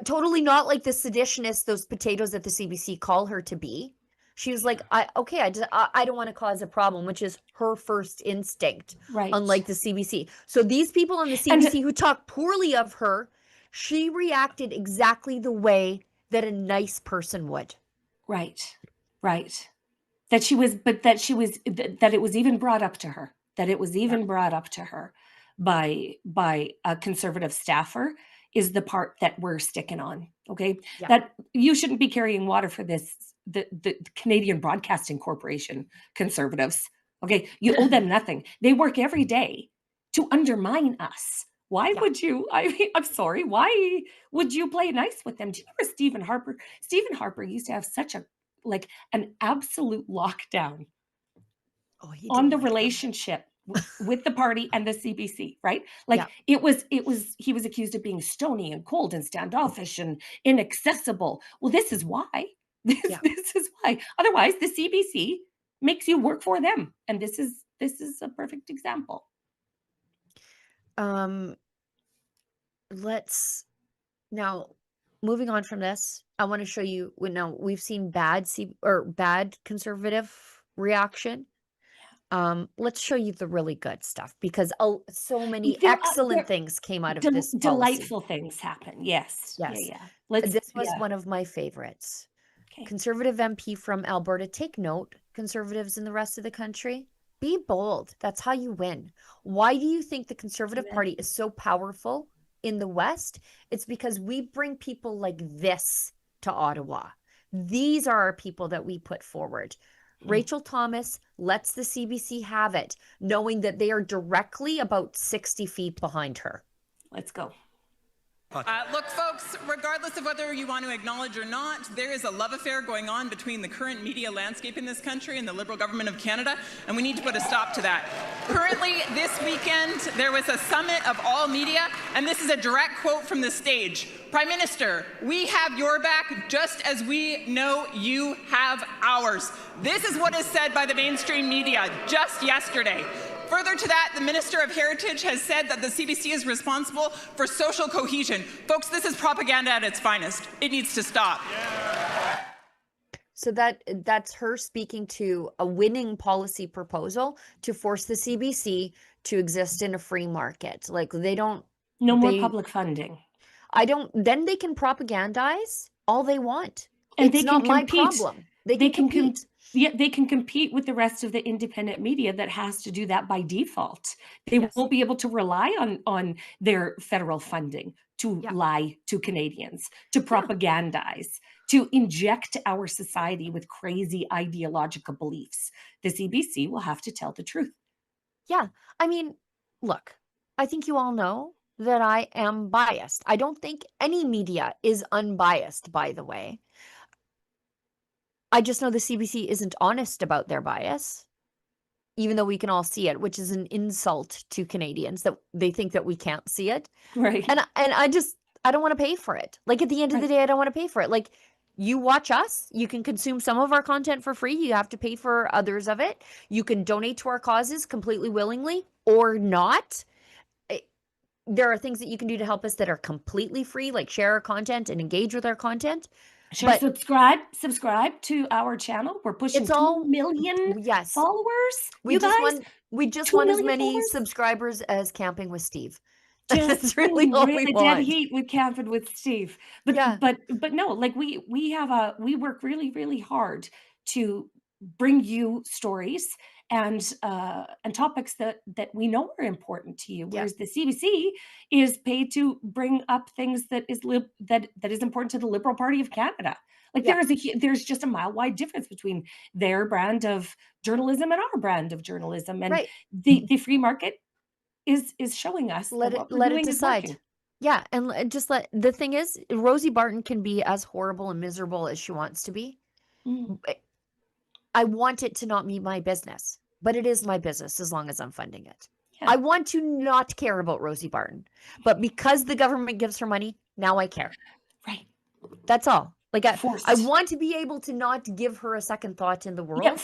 Totally not like the seditionists, those potatoes that the CBC call her to be. She was like, I don't want to cause a problem, which is her first instinct, right? Unlike the CBC. So these people on the CBC who talk poorly of her, she reacted exactly the way that a nice person would. Right. That it was even brought up to her. By a Conservative staffer is the part that we're sticking on. Okay. Yeah. That you shouldn't be carrying water for this, the Canadian Broadcasting Corporation conservatives. Okay. You owe them nothing. They work every day to undermine us. Why would you? I mean, I'm sorry. Why would you play nice with them? Do you remember Stephen Harper? Stephen Harper used to have such a, like, an absolute lockdown on the relationship with the party and the CBC, right? Like he was accused of being stony and cold and standoffish and inaccessible. Well, this is why. This is why. Otherwise, the CBC makes you work for them, and this is a perfect example. Let's now, moving on from this, I want to show you. Now we've seen bad conservative reaction. Let's show you the really good stuff, because so many excellent things came out of this policy. Delightful things happen. Yes. Yes. Yeah. This was one of my favorites. Okay. Conservative MP from Alberta. Take note, conservatives in the rest of the country. Be bold. That's how you win. Why do you think the Conservative Party is so powerful in the West? It's because we bring people like this to Ottawa. These are our people that we put forward. Rachel Thomas lets the CBC have it, knowing that they are directly about 60 feet behind her. Let's go. Look, folks, regardless of whether you want to acknowledge or not, there is a love affair going on between the current media landscape in this country and the Liberal government of Canada, and we need to put a stop to that. Currently, this weekend, there was a summit of all media, and this is a direct quote from the stage. Prime Minister, we have your back just as we know you have ours. This is what is said by the mainstream media just yesterday. Further to that, the Minister of Heritage has said that the CBC is responsible for social cohesion. Folks, this is propaganda at its finest. It needs to stop. So that's her speaking to a winning policy proposal to force the CBC to exist in a free market. Like no more public funding. Then they can propagandize all they want. And it's not my problem. They can compete. They can compete with the rest of the independent media that has to do that by default. They won't be able to rely on their federal funding to lie to Canadians, to propagandize, to inject our society with crazy ideological beliefs. The CBC will have to tell the truth. Yeah. I mean, look, I think you all know that I am biased. I don't think any media is unbiased, by the way. I just know the CBC isn't honest about their bias, even though we can all see it, which is an insult to Canadians that they think that we can't see it. Right. And I don't want to pay for it. Like, at the end of the day, I don't want to pay for it. Like, you watch us, you can consume some of our content for free. You have to pay for others of it. You can donate to our causes completely willingly or not. There are things that you can do to help us that are completely free, like share our content and engage with our content. Sure, subscribe to our channel. We're pushing 2 million followers. We just want as many subscribers as Camping with Steve. That's really all we want. Dead heat with Camping with Steve. But no, like we work really, really hard to bring you stories and topics that we know are important to you, whereas the CBC is paid to bring up things that is important to the Liberal Party of Canada. Like there's just a mile wide difference between their brand of journalism and our brand of journalism, and the free market is showing us let it decide. Yeah, and just the thing is, Rosie Barton can be as horrible and miserable as she wants to be. I want it to not be my business, but it is my business as long as I'm funding it. Yeah. I want to not care about Rosie Barton, but because the government gives her money, now I care. Right. That's all. Like I want to be able to not give her a second thought in the world. Yeah,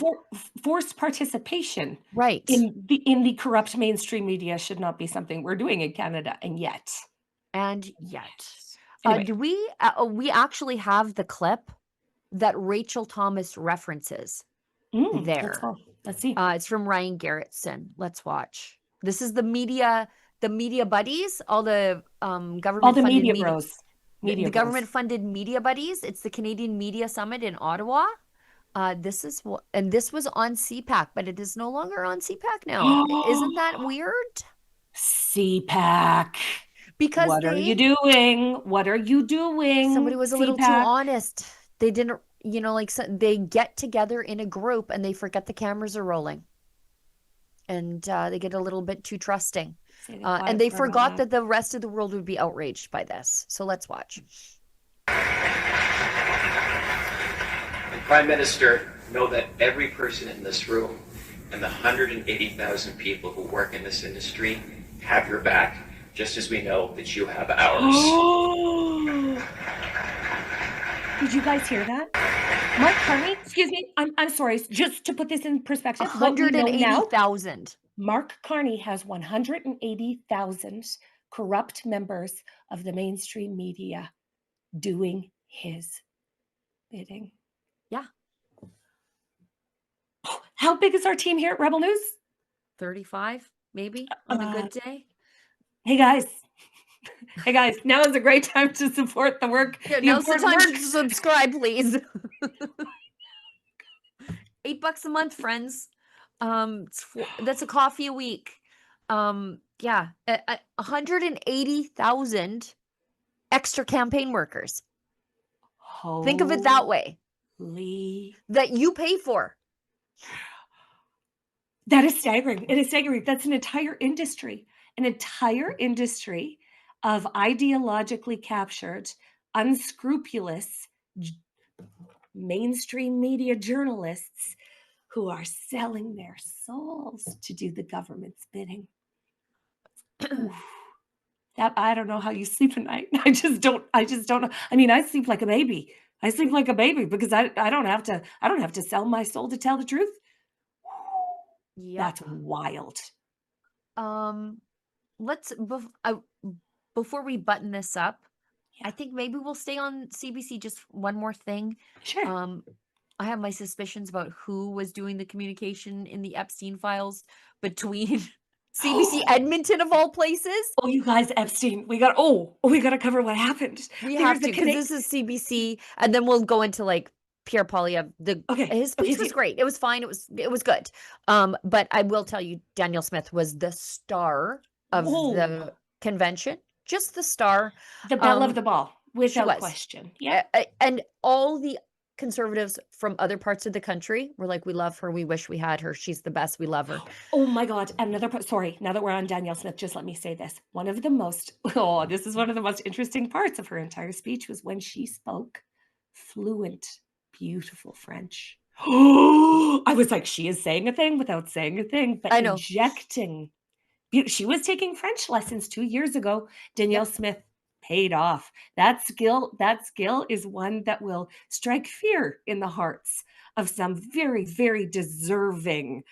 forced participation. Right. In the corrupt mainstream media should not be something we're doing in Canada, and yet. Anyway. Do we actually have the clip that Rachel Thomas references there? Let's see. It's from Ryan Garrettson. Let's watch. This is the media buddies, all the government, all the media bros. The government-funded media buddies. It's the Canadian Media Summit in Ottawa. This was on CPAC, but it is no longer on CPAC now. Isn't that weird? CPAC. Because What are you doing? What are you doing? somebody was a little too CPAC? honest. They didn't, they get together in a group and they forget the cameras are rolling. And they get a little bit too trusting. And they forgot that the rest of the world would be outraged by this. So let's watch. And Prime Minister, know that every person in this room and the 180,000 people who work in this industry have your back, just as we know that you have ours. Did you guys hear that? Mark Carney, excuse me, I'm sorry, just to put this in perspective, 180,000. Mark Carney has 180,000 corrupt members of the mainstream media doing his bidding. Yeah. How big is our team here at Rebel News? 35, maybe, on a good day. Hey guys, now is a great time to support the work. Yeah, now's the time to subscribe, please. $8 a month, friends. That's a coffee a week. 180,000 extra campaign workers. Think of it that way. That you pay for. That is staggering. It is staggering. That's an entire industry of ideologically captured, unscrupulous mainstream media journalists who are selling their souls to do the government's bidding. That I don't know how you sleep at night. I just don't know. I mean, I sleep like a baby. Because I don't have to sell my soul to tell the truth. Yeah. That's wild. Before we button this up, I think maybe we'll stay on CBC. Just one more thing. Sure. I have my suspicions about who was doing the communication in the Epstein files between CBC Edmonton of all places. Oh, you guys, Epstein. We got to cover what happened. We have to, because this is CBC, and then we'll go into like Pierre Poilievre. His speech was great. It was fine. It was good. But I will tell you, Danielle Smith was the star of the convention. Just the star. The belle of the ball, without question. Yeah. And all the conservatives from other parts of the country were like, we love her. We wish we had her. She's the best. We love her. Oh my God. Sorry. Now that we're on Danielle Smith, just let me say this. This is one of the most interesting parts of her entire speech was when she spoke fluent, beautiful French. I was like, she is saying a thing without saying a thing, but I know. Injecting. She was taking French lessons 2 years ago. Danielle Smith paid off. That skill is one that will strike fear in the hearts of some very, very deserving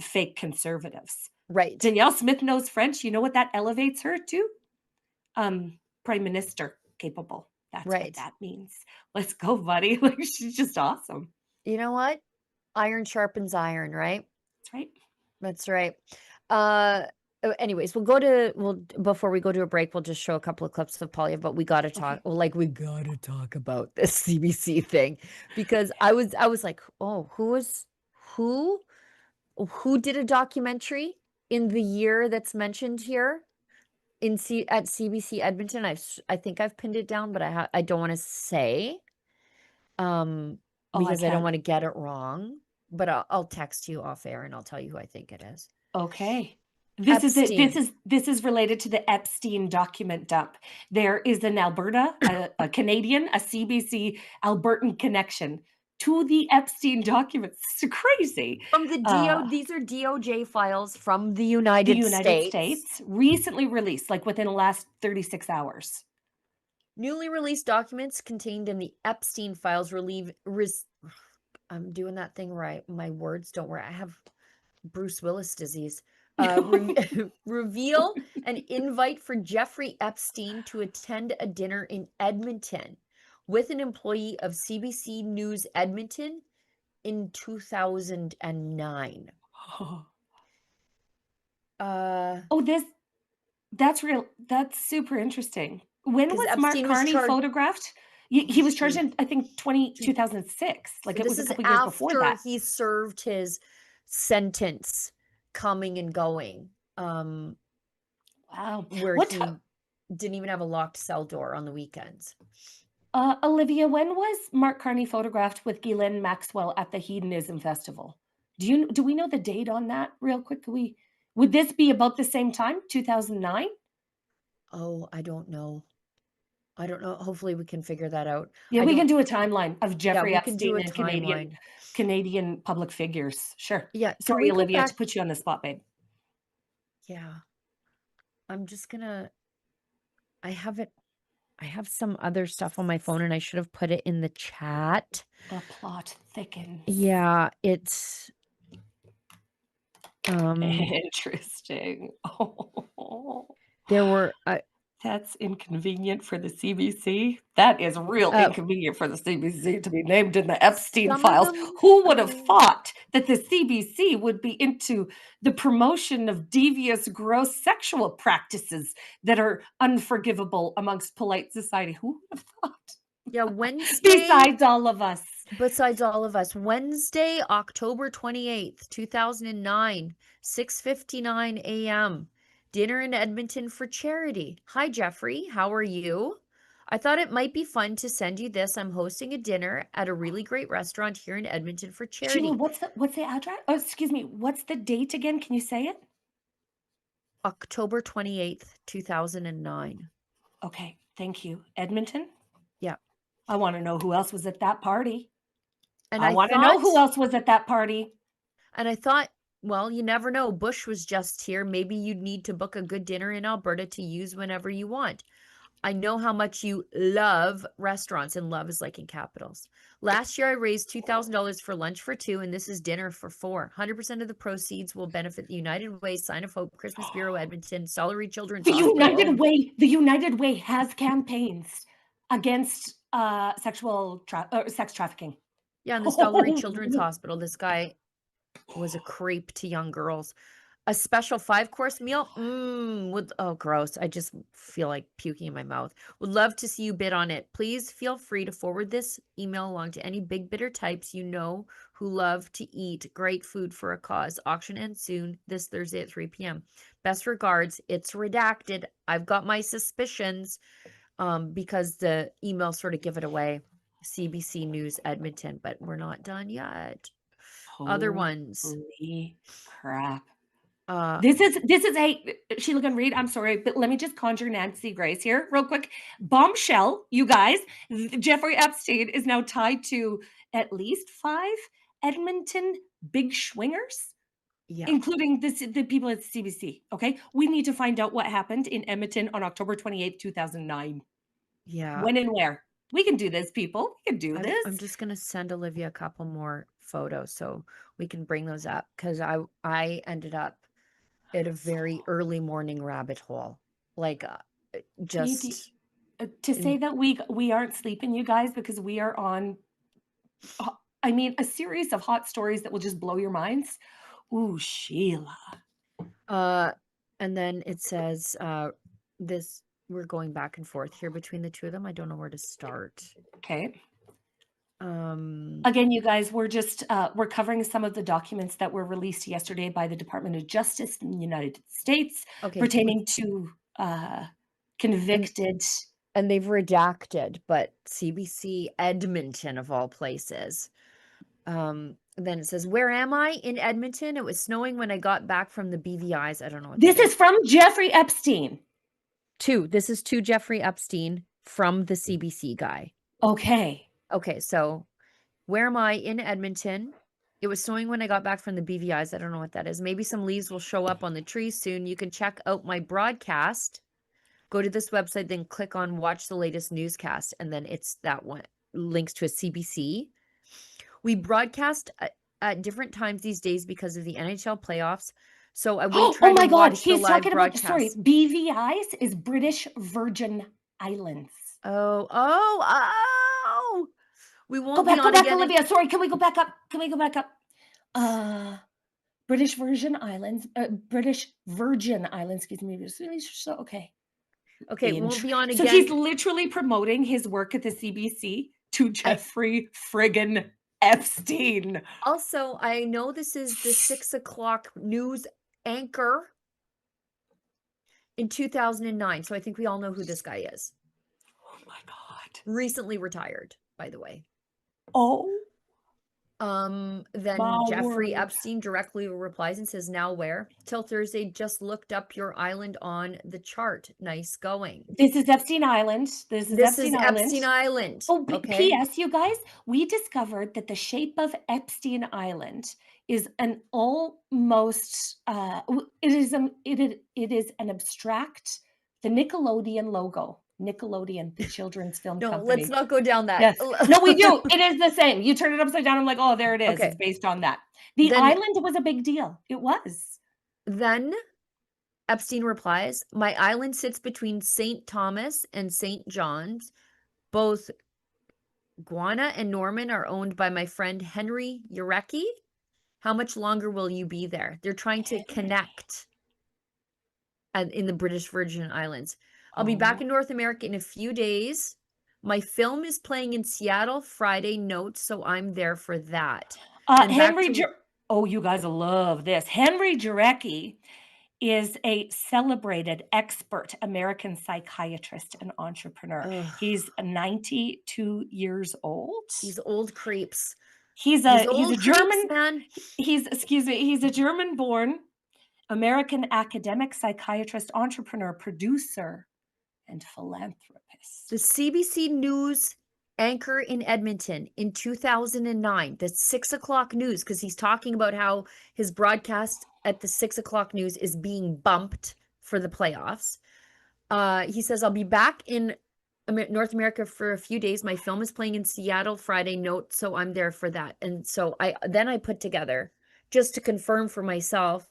fake conservatives. Right. Danielle Smith knows French. You know what that elevates her to? Prime Minister capable. That's what that means. Let's go, buddy. Like, she's just awesome. You know what? Iron sharpens iron, right? That's right. Anyways, before we go to a break, we'll just show a couple of clips of Poilievre, but we got to talk. Okay. We got to talk about this CBC thing, because I was like, oh, who did a documentary in the year that's mentioned here at CBC Edmonton? I think I've pinned it down, but I don't want to say, because I don't want to get it wrong. But I'll text you off air and I'll tell you who I think it is. Okay. This is related to the Epstein document dump. There is an Alberta, a Canadian, a CBC Albertan connection to the Epstein documents. It's crazy. From the these are DOJ files from the United States. Recently released, like within the last 36 hours. Newly released documents contained in the Epstein files I'm doing that thing right. My words don't work. I have Bruce Willis disease. Reveal an invite for Jeffrey Epstein to attend a dinner in Edmonton with an employee of CBC News Edmonton in 2009. That's real. That's super interesting. When was Epstein Mark Carney photographed? He was charged in, I think, 2006. Like, it was a couple years before that. He served his sentence, coming and going. Wow. didn't even have a locked cell door on the weekends. Olivia, when was Mark Carney photographed with Ghislaine Maxwell at the Hedonism Festival? Do we know the date on that real quick? Would this be about the same time, 2009? Oh, I don't know. I don't know. Hopefully we can figure that out. Yeah, I we don't can do a timeline of Jeffrey we can do Epstein a and timeline. Canadian public figures. Sure. Yeah, can Sorry, we go Olivia, back? to put you on the spot, babe. Yeah. I'm just gonna I have some other stuff on my phone and I should have put it in the chat. The plot thickens. Yeah, it's Interesting. Oh, there were that's inconvenient for the CBC. That is real inconvenient for the CBC to be named in the Epstein some of files. them, Who would have thought that the CBC would be into the promotion of devious, gross sexual practices that are unforgivable amongst polite society? Who would have thought? yeah, Wednesday. Besides all of us. Besides all of us, Wednesday, October 28th, 2009, 6:59 a.m. Dinner in Edmonton for charity. Hi, Jeffrey. How are you? I thought it might be fun to send you this. I'm hosting a dinner at a really great restaurant here in Edmonton for charity. Sheila, what's the address? Oh, excuse me. What's the date again? Can you say it? October 28th, 2009. Okay, thank you. Edmonton? Yeah. I want to know who else was at that party. And I want to know who else was at that party. And I thought, well, you never know. Bush was just here. Maybe you'd need to book a good dinner in Alberta to use whenever you want. I know how much you love restaurants, and love is like in capitals. Last year, I raised $2,000 for lunch for two, and this is dinner for four. 100% of the proceeds will benefit the United Way, Sign of Hope, Christmas Bureau, Edmonton, Stella Reid Children's Hospital. The United Way has campaigns against sex trafficking. Yeah, and the Stella Reid Children's Hospital. This guy was a creep to young girls. A special 5-course meal? Oh, gross. I just feel like puking in my mouth. Would love to see you bid on it. Please feel free to forward this email along to any big bidder types you know who love to eat great food for a cause. Auction ends soon, this Thursday at 3 p.m. Best regards. It's redacted. I've got my suspicions because the emails sort of give it away. CBC News Edmonton, but we're not done yet. Other ones. Holy crap. This is a Sheila Gunn Reid. I'm sorry, but let me just conjure Nancy Grace here real quick. Bombshell, you guys. Jeffrey Epstein is now tied to at least 5 Edmonton big swingers, including the people at the CBC. Okay, we need to find out what happened in Edmonton on October 28th, 2009. Yeah. When and where. We can do this, people. We can do this. I'm just gonna send Olivia a couple more photos so we can bring those up, because I ended up at a very early morning rabbit hole, like just to say that we aren't sleeping, you guys, because we are on a series of hot stories that will just blow your minds. Ooh, Sheila. And then it says this, we're going back and forth here between the two of them. I don't know where to start. Okay. Again, you guys, we're just we're covering some of the documents that were released yesterday by the Department of Justice in the United States pertaining to convicted. And they've redacted, but CBC Edmonton of all places. Then it says, where am I? In Edmonton. It was snowing when I got back from the BVIs. I don't know what this is from Jeffrey Epstein. This is to Jeffrey Epstein from the CBC guy. Okay, so where am I? In Edmonton. It was snowing when I got back from the BVIs. I don't know what that is. Maybe some leaves will show up on the trees soon. You can check out my broadcast. Go to this website, then click on watch the latest newscast. And then it's that one, links to a CBC. We broadcast at different times these days because of the NHL playoffs. So I wouldn't try to watch the live broadcast. Sorry, BVIs is British Virgin Islands. Oh. We won't go back, Olivia. Sorry, can we go back up? British Virgin Islands, excuse me. So, okay, we won't be on again. So he's literally promoting his work at the CBC to Jeffrey friggin' Epstein. Also, I know this is the 6 o'clock news anchor. in 2009. So I think we all know who this guy is. Oh my God. Recently retired, by the way. Oh, Then my Jeffrey word. Epstein directly replies and says, now where? Till Thursday, just looked up your island on the chart. Nice going. This is Epstein Island. This is This is Epstein Island. Epstein Island. Oh, Okay. P.S. You guys, we discovered that the shape of Epstein Island is an almost it is an abstract, the Nickelodeon logo. Nickelodeon, the children's film No, company. let's not go down that. Yes. No, we do. It is the same. You turn it upside down. I'm like, oh, there it is. Okay. It's based on that. The Then- island was a big deal. It was. Then Epstein replies, my island sits between St. Thomas and St. John's. Both Guana and Norman are owned by my friend Henry Urecki. How much longer will you be there? They're trying to connect in the British Virgin Islands. I'll be back in North America in a few days. My film is playing in Seattle Friday. Notes, so I'm there for that. Oh, you guys will love this. Henry Jarecki is a celebrated expert American psychiatrist and entrepreneur. Ugh. He's 92 years old. These old creeps. He's a German man. He's a German-born American academic, psychiatrist, entrepreneur, producer, and philanthropist. The CBC News anchor in Edmonton in 2009, the 6 o'clock news, because he's talking about how his broadcast at the 6 o'clock news is being bumped for the playoffs. He says, I'll be back in North America for a few days. My film is playing in Seattle Friday. Note, so I'm there for that. And so I put together, just to confirm for myself,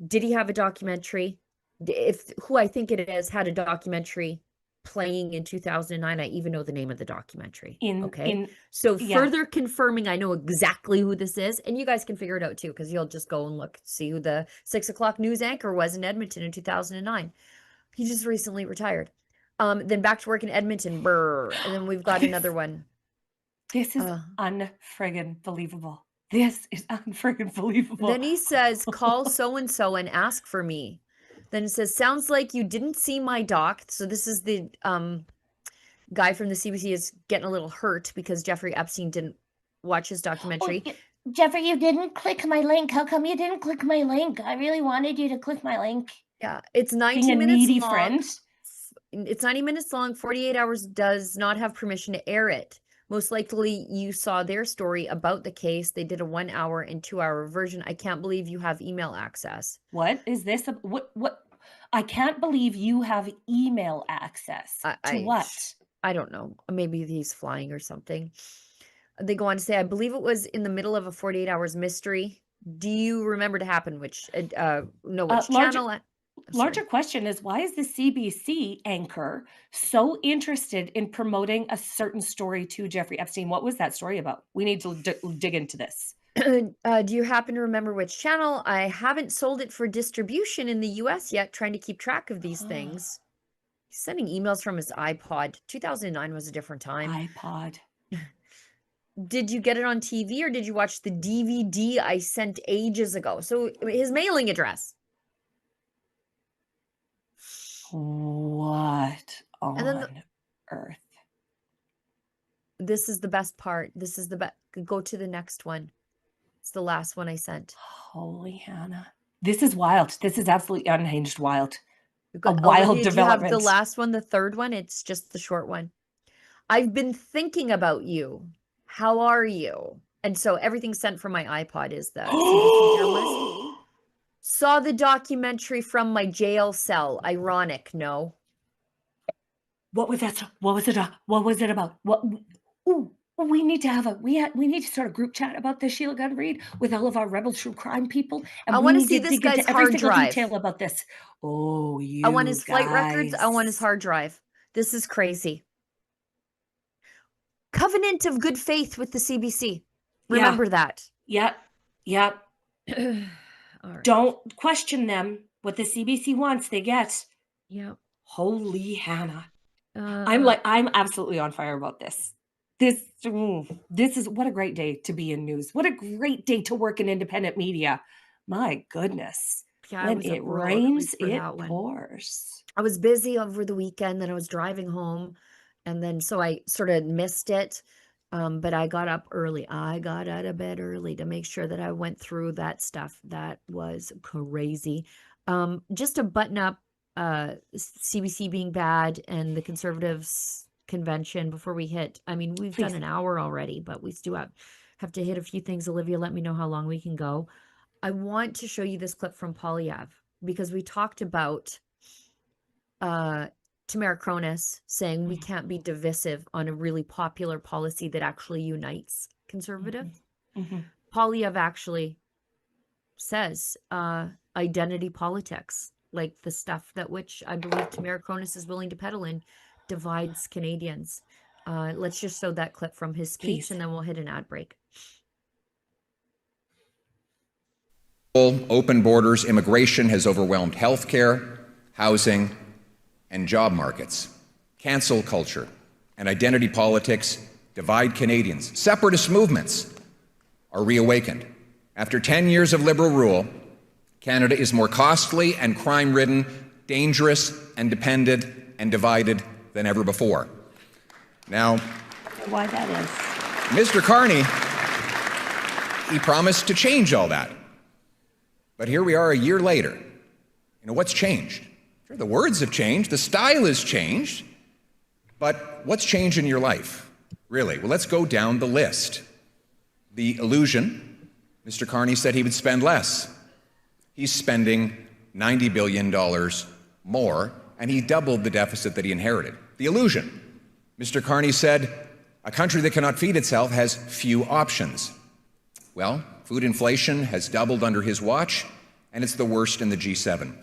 did he have a documentary? If who I think it is had a documentary playing in 2009. I even know the name of the documentary. Further confirming, I know exactly who this is, and you guys can figure it out too, because you'll just go and look, see who the 6 o'clock news anchor was in Edmonton in 2009. He just recently retired. Then back to work in Edmonton. And then we've got another one. This is unfriggin' believable. This is unfriggin' believable. Then he says, call so-and-so and ask for me. Then it says, sounds like you didn't see my doc. So this is the guy from the CBC is getting a little hurt because Jeffrey Epstein didn't watch his documentary. Oh, Jeffrey, you didn't click my link. How come you didn't click my link? I really wanted you to click my link. Yeah, it's 90 Being a minutes needy long. Friend. It's 90 minutes long. 48 hours does not have permission to air it. Most likely you saw their story about the case. They did a 1 hour and 2 hour version. I can't believe you have email access. What is this? What? I can't believe you have email access to what? I don't know. Maybe he's flying or something. They go on to say, I believe it was in the middle of a 48 hours mystery. Do you remember to happen? Which channel? Larger question is, why is the CBC anchor so interested in promoting a certain story to Jeffrey Epstein? What was that story about? We need to dig into this. Do you happen to remember which channel? I haven't sold it for distribution in the US yet, trying to keep track of these things. He's sending emails from his iPod. 2009 was a different time. iPod. Did you get it on TV or did you watch the DVD I sent ages ago? So his mailing address. What on earth? This is the best part. This is the best. Go to the next one. It's the last one I sent. Holy Hannah. This is wild. This is absolutely unhinged wild. A wild development. You have the last one, the third one. It's just the short one. I've been thinking about you. How are you? And so everything sent from my iPod is the CBC journalist. Saw the documentary from my jail cell. Ironic, no? What was that? What was it? What was it about? What? Ooh, we need to we need to start a group chat about this, Sheila Gunn Reid, with all of our Rebel True Crime people. And I want to see this guy's hard drive. Detail about this. Oh, you. I want his flight records. I want his hard drive. This is crazy. Covenant of good faith with the CBC. Remember that. Yep. Right. Don't question them. What the CBC wants, they get. Yep. Holy Hannah. I'm absolutely on fire about this. This is what a great day to be in news. What a great day to work in independent media. My goodness. Yeah, I When was it up real early rains, for it that one. pours. I was busy over the weekend, then I was driving home, and then so I sort of missed it. But I got up early. I got out of bed early to make sure that I went through that stuff. That was crazy. Just to button up CBC being bad and the Conservatives convention before we hit. I mean, we've done Please. an hour already, but we still have to hit a few things. Olivia, let me know how long we can go. I want to show you this clip from Polyev because we talked about Tamara Cronus saying we can't be divisive on a really popular policy that actually unites conservatives. Mhm. Polyev actually says identity politics, like the stuff that which I believe Tamara Cronus is willing to peddle in, divides Canadians. Let's just show that clip from his speech Please. and then we'll hit an ad break. Open borders, immigration has overwhelmed healthcare, housing, and job markets. Cancel culture and identity politics divide Canadians. Separatist movements are reawakened. After 10 years of Liberal rule, Canada is more costly and crime-ridden, dangerous and dependent and divided than ever before. Now, Why that is. Mr. Carney, he promised to change all that. But here we are a year later. You know, what's changed? Sure, the words have changed, the style has changed, but what's changed in your life, really? Well, let's go down the list. The illusion, Mr. Carney said he would spend less. He's spending $90 billion more, and he doubled the deficit that he inherited. The illusion, Mr. Carney said, a country that cannot feed itself has few options. Well, food inflation has doubled under his watch, and it's the worst in the G7.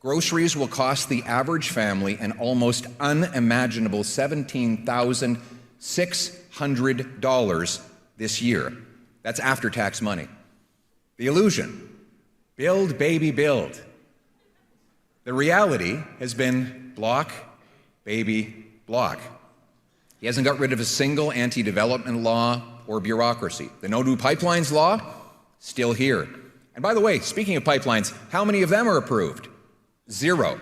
Groceries will cost the average family an almost unimaginable $17,600 this year. That's after-tax money. The illusion, build, baby, build. The reality has been block, baby, block. He hasn't got rid of a single anti-development law or bureaucracy. The No New Pipelines law, still here. And by the way, speaking of pipelines, how many of them are approved? 0.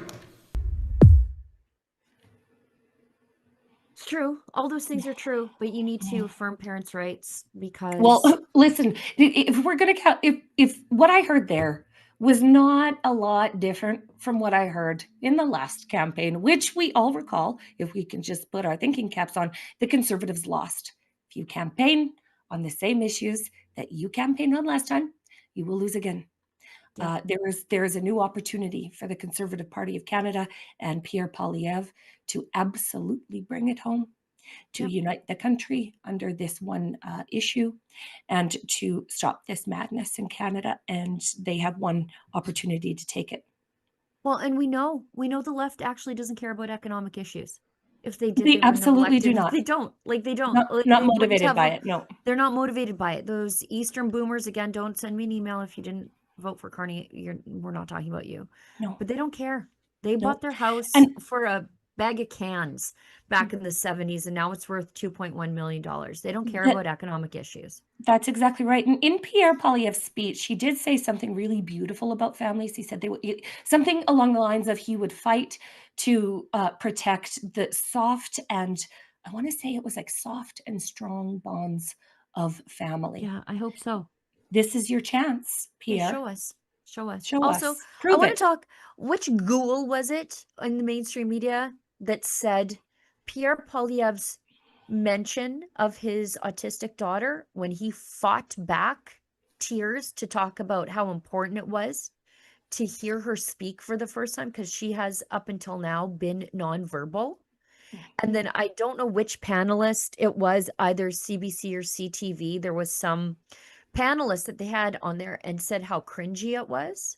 It's true. All those things are true, but you need to affirm parents' rights because Well, listen, if we're going to count, if what I heard there was not a lot different from what I heard in the last campaign, which we all recall, if we can just put our thinking caps on, the Conservatives lost. If you campaign on the same issues that you campaigned on last time, you will lose again. Yeah. There is a new opportunity for the Conservative Party of Canada and Pierre Poilievre to absolutely bring it home, to unite the country under this one issue, and to stop this madness in Canada. And they have one opportunity to take it. Well, and we know the left actually doesn't care about economic issues. If they did, They they wouldn't have absolutely elected. do not. They don't. Like they don't. Not Like, they wouldn't motivated have by a- it. No. They're not motivated by it. Those Eastern boomers, again, don't send me an email if you didn't vote for Carney. We're not talking about you. No. But they don't care. They bought their house And- for a bag of cans back in the 70s, and now it's worth $2.1 million. They don't care about economic issues. That's exactly right. And in Pierre Poilievre's speech, he did say something really beautiful about families. He said something along the lines of he would fight to protect the soft and, I want to say it was like soft and strong bonds of family. Yeah, I hope so. This is your chance, Yeah, Pierre. show us. Show us. Show Also, us. I Prove want it. to talk, which ghoul was it in the mainstream media that said Pierre Poilievre's mention of his autistic daughter when he fought back tears to talk about how important it was to hear her speak for the first time because she has up until now been nonverbal. And then I don't know which panelist it was, either CBC or CTV. There was some panelist that they had on there and said how cringy it was.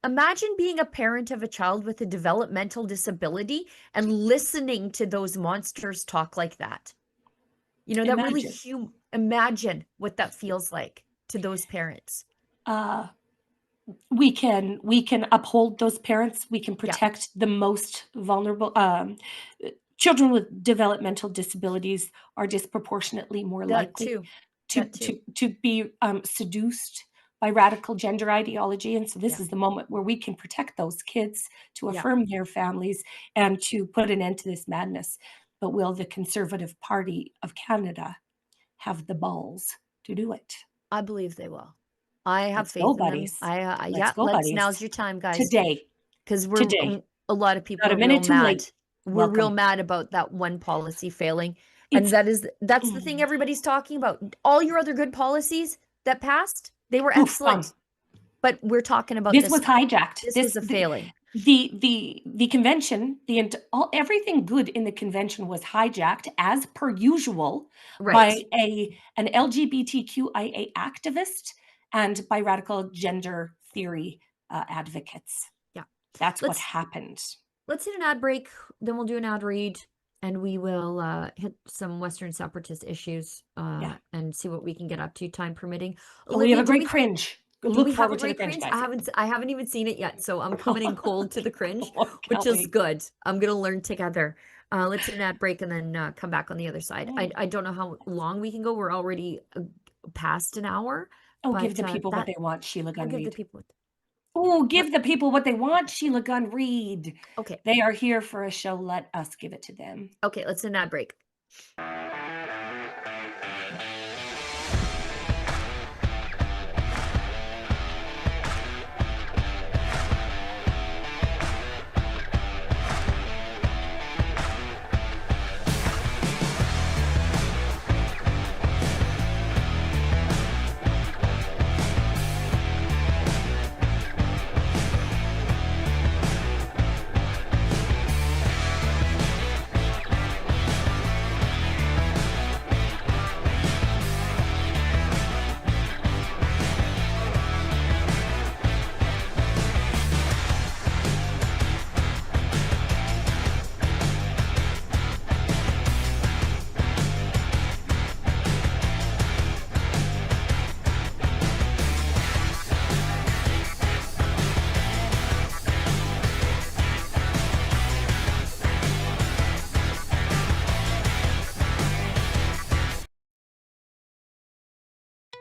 Imagine being a parent of a child with a developmental disability and listening to those monsters talk like that. You know, that really imagine what that feels like to those parents. We can uphold those parents. We can protect the most vulnerable. Children with developmental disabilities are disproportionately more likely to be seduced by radical gender ideology. And so this Yeah. is the moment where we can protect those kids, to Yeah. affirm their families, and to put an end to this madness. But will the Conservative Party of Canada have the balls to do it? I believe they will. I have Let's go, faith in them. buddies. Yeah, Let's go, buddies. now's your time, guys. Today. Because Today. a lot of people Not a are real minute too mad. late. We're real Welcome. mad about that one policy failing. And It's that's the thing everybody's talking about. All your other good policies that passed, they were excellent. But we're talking about this was hijacked. This was a failing. The convention, everything good in the convention was hijacked as per usual Right. by an LGBTQIA activist and by radical gender theory advocates. Yeah. That's what happened. Let's hit an ad break, then we'll do an ad read, and we will hit some Western separatist issues and see what we can get up to, time permitting. We have a great cringe. Look forward to the cringe, guys. I haven't even seen it yet, so I'm coming in cold to the cringe, which is good. I'm gonna learn together. Let's hit an ad break and then come back on the other side. I don't know how long we can go. We're already past an hour. Oh, give the people what they want, Sheila Gunn Reid. Give the people. Oh, give the people what they want, Sheila Gunn Reid. Okay. They are here for a show. Let us give it to them. Okay, let's hit an ad break.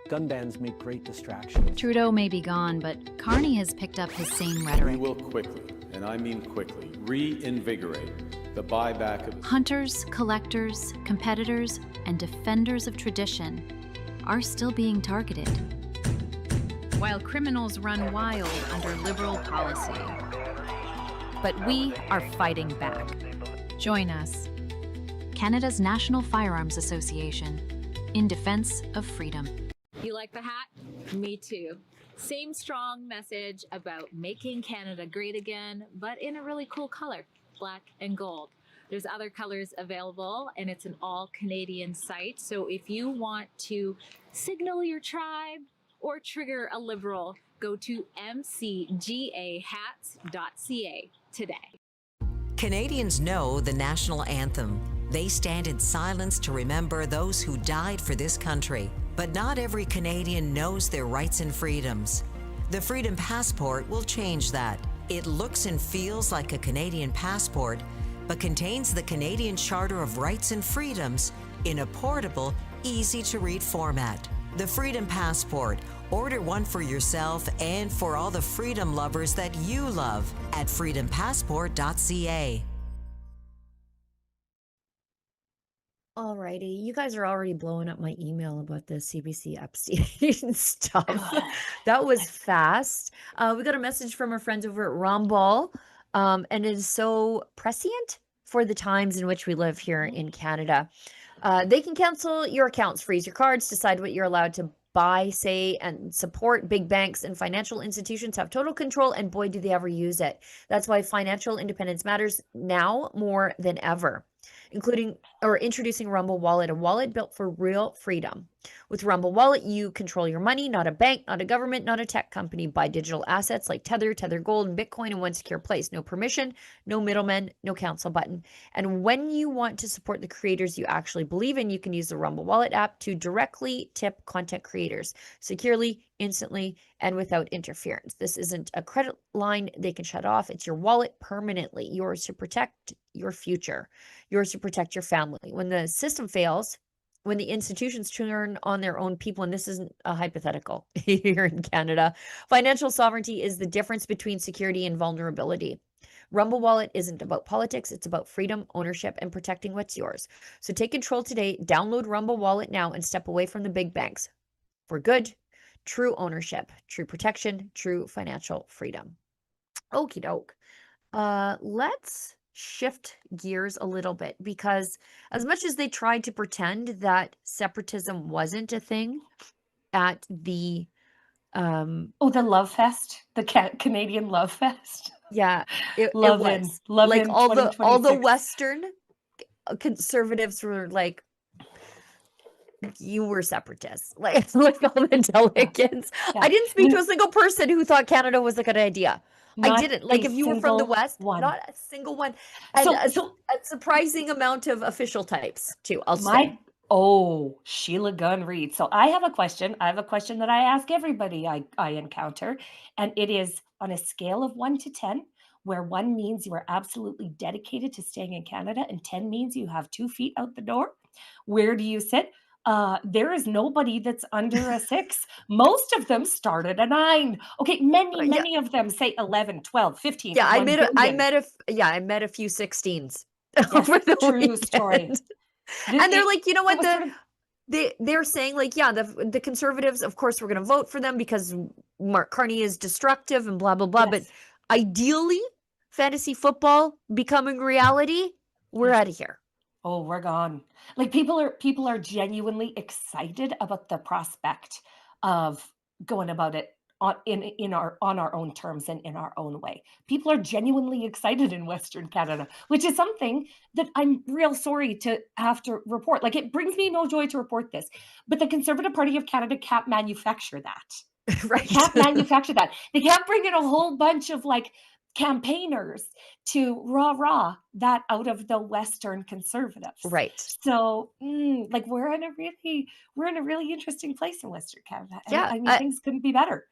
Gun bans make great distractions. Trudeau may be gone, but Carney has picked up his same rhetoric. We will quickly, and I mean quickly, reinvigorate the buyback of Hunters, collectors, competitors, and defenders of tradition are still being targeted, while criminals run wild under Liberal policy. But we are fighting back. Join us, Canada's National Firearms Association, in defense of freedom. You like the hat? Me too. Same strong message about making Canada great again, but in a really cool color, black and gold. There's other colors available, and it's an all-Canadian site. So if you want to signal your tribe or trigger a Liberal, go to mcgahats.ca today. Canadians know the national anthem. They stand in silence to remember those who died for this country. But not every Canadian knows their rights and freedoms. The Freedom Passport will change that. It looks and feels like a Canadian passport, but contains the Canadian Charter of Rights and Freedoms in a portable, easy-to-read format. The Freedom Passport. Order one for yourself and for all the freedom lovers that you love at freedompassport.ca. Alrighty, you guys are already blowing up my email about the CBC Epstein stuff. That was fast. We got a message from our friends over at Rumble, and it is so prescient for the times in which we live here in Canada. They can cancel your accounts, freeze your cards, decide what you're allowed to buy, say, and support. Big banks and financial institutions have total control, and boy, do they ever use it. That's why financial independence matters now more than ever. Introducing Rumble Wallet, a wallet built for real freedom. With Rumble Wallet, you control your money, not a bank, not a government, not a tech company. Buy digital assets like Tether Gold, and Bitcoin in one secure place. No permission, no middleman, no cancel button. And when you want to support the creators you actually believe in, you can use the Rumble Wallet app to directly tip content creators securely, instantly, and without interference. This isn't a credit line they can shut off. It's your wallet permanently. Yours to protect your future. Yours to protect your family. When the system fails, when the institutions turn on their own people, and this isn't a hypothetical here in Canada, financial sovereignty is the difference between security and vulnerability. Rumble Wallet isn't about politics. It's about freedom, ownership, and protecting what's yours. So take control today. Download Rumble Wallet now and step away from the big banks for good, true ownership, true protection, true financial freedom. Okie doke. Let's shift gears a little bit, because as much as they tried to pretend that separatism wasn't a thing at the the Love Fest, the Canadian Love Fest. Yeah, it Love was. Love Like in all the 2026. Western conservatives were like, you were separatists. Like all the delegates. Yeah. I didn't speak to a single person who thought Canada was a good idea. I Not didn't. Like, a if you were from the single West, one. not a single one. And So a surprising amount of official types too, I'll say. Sheila Gunn Reid. So I have a question. I have a question that I ask everybody I encounter, and it is on a scale of 1 to 10, where 1 means you are absolutely dedicated to staying in Canada and 10 means you have 2 feet out the door. Where do you sit? There is nobody that's under a 6. Most of them start at a 9. Okay, many of them say 11, 12, 15. Yeah, I met a few 16s over the true weekend. story. And they're like, you know what? They're saying, like, yeah, the conservatives, of course, we're going to vote for them because Mark Carney is destructive and blah, blah, blah. But ideally, fantasy football becoming reality, we're out of here. Oh, we're gone. Like, people are genuinely excited about the prospect of going about it on our own terms and in our own way. People are genuinely excited in Western Canada, which is something that I'm real sorry to have to report. Like, it brings me no joy to report this, but the Conservative Party of Canada can't manufacture that. Right. They can't manufacture that. They can't bring in a whole bunch of like campaigners to rah that out of the Western Conservatives. Right. So like we're in a really interesting place in Western Canada. And Yeah, I mean, things couldn't be better.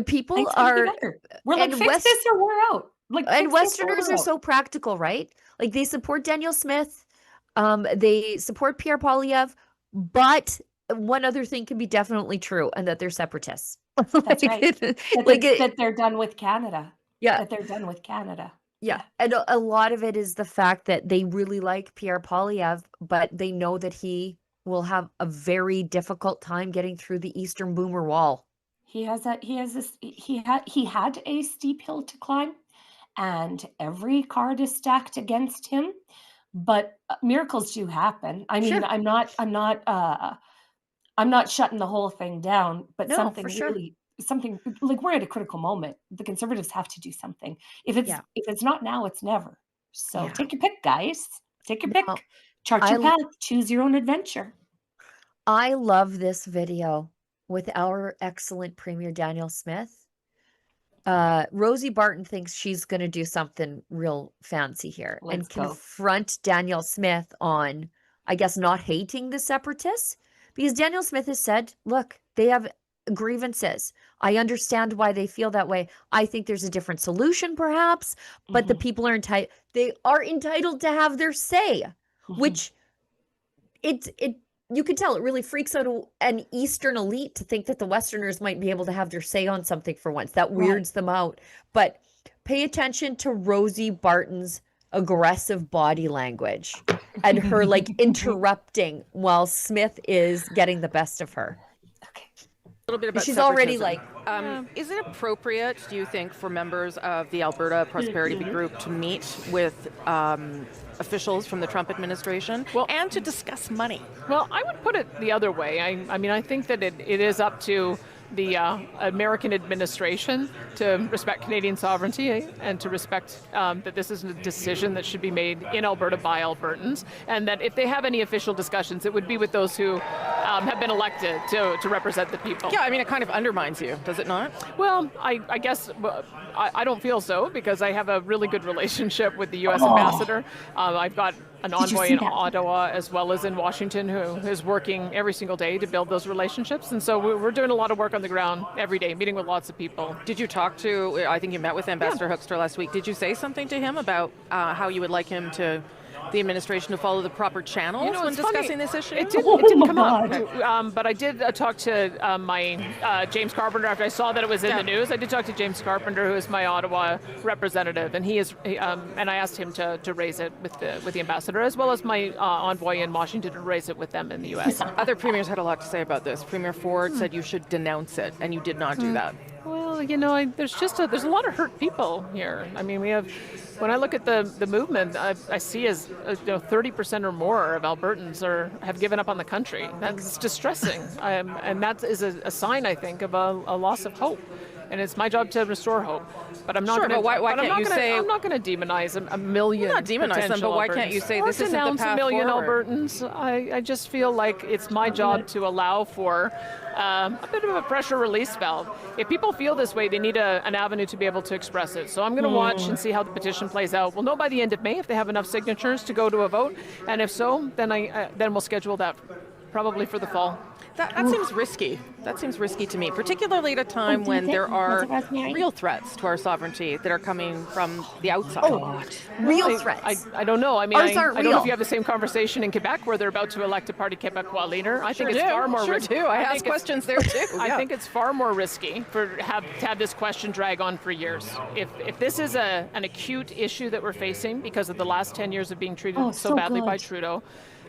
People Things couldn't are be better. We're like, fix this or we're out. Like, and fix this or Westerners we're are out. so practical, right? Like, they support Daniel Smith, they support Pierre Poilievre, but one other thing can be definitely true, and that they're separatists. That's right. That they're done with Canada. Yeah. That they're done with Canada. Yeah. And a lot of it is the fact that they really like Pierre Poilievre, but they know that he will have a very difficult time getting through the Eastern Boomer Wall. He had a steep hill to climb, and every card is stacked against him. But miracles do happen. I mean, I'm not shutting the whole thing down, but something like, we're at a critical moment. The Conservatives have to do something. If it's not now, it's never. So take your pick, guys. Take your pick. Chart your path. Choose your own adventure. I love this video with our excellent Premier Daniel Smith. Rosie Barton thinks she's going to do something real fancy here and confront Daniel Smith on, I guess, not hating the separatists, because Daniel Smith has said, look, they have grievances. I understand why they feel that way. I think there's a different solution, perhaps, but the people are entitled. They are entitled to have their say, which you could tell it really freaks out an Eastern elite to think that the Westerners might be able to have their say on something for once. That weirds them out. But pay attention to Rosie Barton's aggressive body language and her like interrupting while Smith is getting the best of her. A little bit about she's separatism. Already like is it appropriate, do you think, for members of the Alberta Prosperity Group to meet with officials from the Trump administration and to discuss money? Well, I would put it the other way. I mean, I think that it is up to the American administration to respect Canadian sovereignty and to respect that this is a decision that should be made in Alberta by Albertans, and that if they have any official discussions, it would be with those who have been elected to represent the people. Yeah, I mean, it kind of undermines you, does it not? Well, I guess I don't feel so, because I have a really good relationship with the U.S. ambassador. I've got an envoy in Ottawa as well as in Washington who is working every single day to build those relationships. And so we're doing a lot of work on the ground every day, meeting with lots of people. Did you talk to, I think you met with Ambassador Hoekstra last week. Did you say something to him about how you would like him to the administration to follow the proper channels when it's funny. discussing this issue? It didn't come up. But I did talk to my James Carpenter after I saw that it was in the news. I did talk to James Carpenter, who is my Ottawa representative, and and I asked him to raise it with the ambassador, as well as my envoy in Washington to raise it with them in the U.S. Other premiers had a lot to say about this. Premier Ford said you should denounce it, and you did not do that. Well, there's a lot of hurt people here. I mean, when I look at the movement, I see as 30% or more of Albertans have given up on the country. That's distressing, and that is a sign, I think, of a loss of hope. And it's my job to restore hope. But I'm not going to. Why can't you say? I'm not going to demonize a million. Not demonize them, but why can't you say this isn't the path a million forward? Albertans. I just feel like it's my job to allow for a bit of a pressure release valve. If people feel this way, they need an avenue to be able to express it. So I'm going to watch and see how the petition plays out. We'll know by the end of May if they have enough signatures to go to a vote, and if so, then we'll schedule that probably for the fall. That seems risky. That seems risky to me, particularly at a time when there are real threats to our sovereignty that are coming from the outside. Real threats. I don't know. I mean, I don't know real. if you have the same conversation in Quebec where they're about to elect a Parti Québécois leader. I think it's do. far more risky. I ask questions there too. I think it's far more risky to have this question drag on for years. If this is an acute issue that we're facing because of the last 10 years of being treated so badly by Trudeau,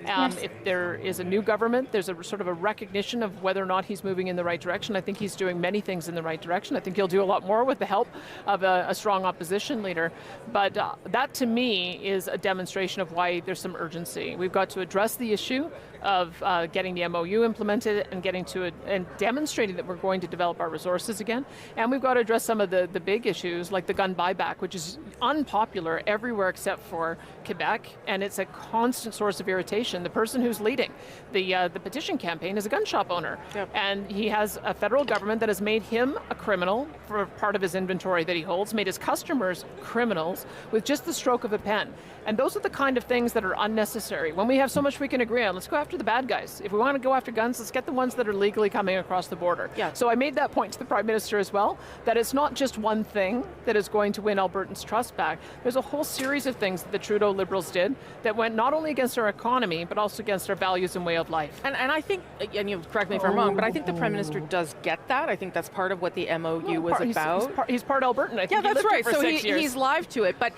if there is a new government, there's a sort of a recognition of whether or not he's moving in the right direction. I think he's doing many things in the right direction. I think he'll do a lot more with the help of a strong opposition leader. But that, to me, is a demonstration of why there's some urgency. We've got to address the issue of getting the MOU implemented and getting to it and demonstrating that we're going to develop our resources again. And we've got to address some of the big issues like the gun buyback, which is unpopular everywhere except for Quebec, and it's a constant source of irritation. The person who's leading the petition campaign is a gun shop owner, and he has a federal government that has made him a criminal for part of his inventory that he holds, made his customers criminals with just the stroke of a pen. And those are the kind of things that are unnecessary. When we have so much we can agree on, let's go after the bad guys. If we want to go after guns, let's get the ones that are legally coming across the border. So I made that point to the Prime Minister as well, that it's not just one thing that is going to win Albertans' trust back. There's a whole series of things that the Trudeau Liberals did that went not only against our economy, but also against our values and way of life. And I think, and you correct me if I'm wrong, but I think the Prime Minister does get that. I think that's part of what the MOU was about. He's part Albertan. I think that's right. So 6 years. He's live to it. But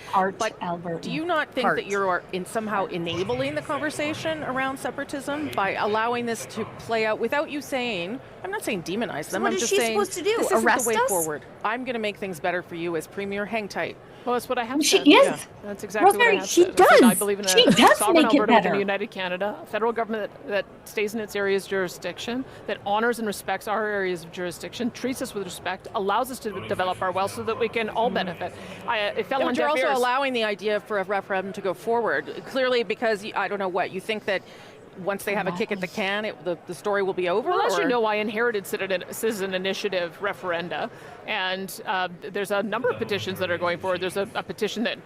do you not think that you're somehow enabling the conversation around separatism by allowing this to play out without you saying, I'm not saying demonize them, So what I'm is just she saying supposed to do? this isn't Arrest the way us? forward. I'm going to make things better for you as Premier. Hang tight. Well, that's what I have She said. is. Yeah, that's exactly Rosemary, what I have she said. does. I believe in She a does sovereign make it Alberta with better. a united Canada, a federal government that stays in its area's jurisdiction, that honors and respects our areas of jurisdiction, treats us with respect, allows us to develop our wealth so that we can all benefit. It fell on But you're deaf also ears. allowing the idea for a referendum to go forward, clearly because, I don't know what, you think that once they have a kick at the can, the story will be over? Well, as or? you know, I inherited citizen initiative referenda, and there's a number of petitions that are going forward. There's a petition that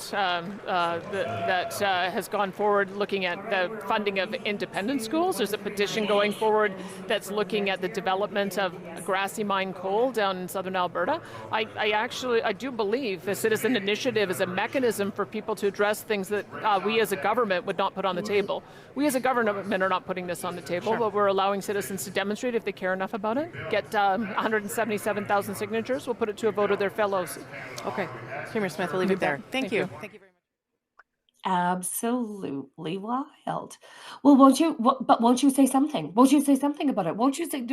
has gone forward looking at the funding of independent schools. There's a petition going forward that's looking at the development of grassy mine coal down in southern Alberta. I do believe the citizen initiative is a mechanism for people to address things that we as a government would not put on the table. We as a government are not putting this on the table, but we're allowing citizens to demonstrate if they care enough about it. Get 177,000 signatures. We'll put it to a vote of their fellows. Okay. Premier Smith, we'll leave it there. Thank you. Thank you very much. Absolutely wild. Well, won't you say something? Won't you say something about it? Won't you say,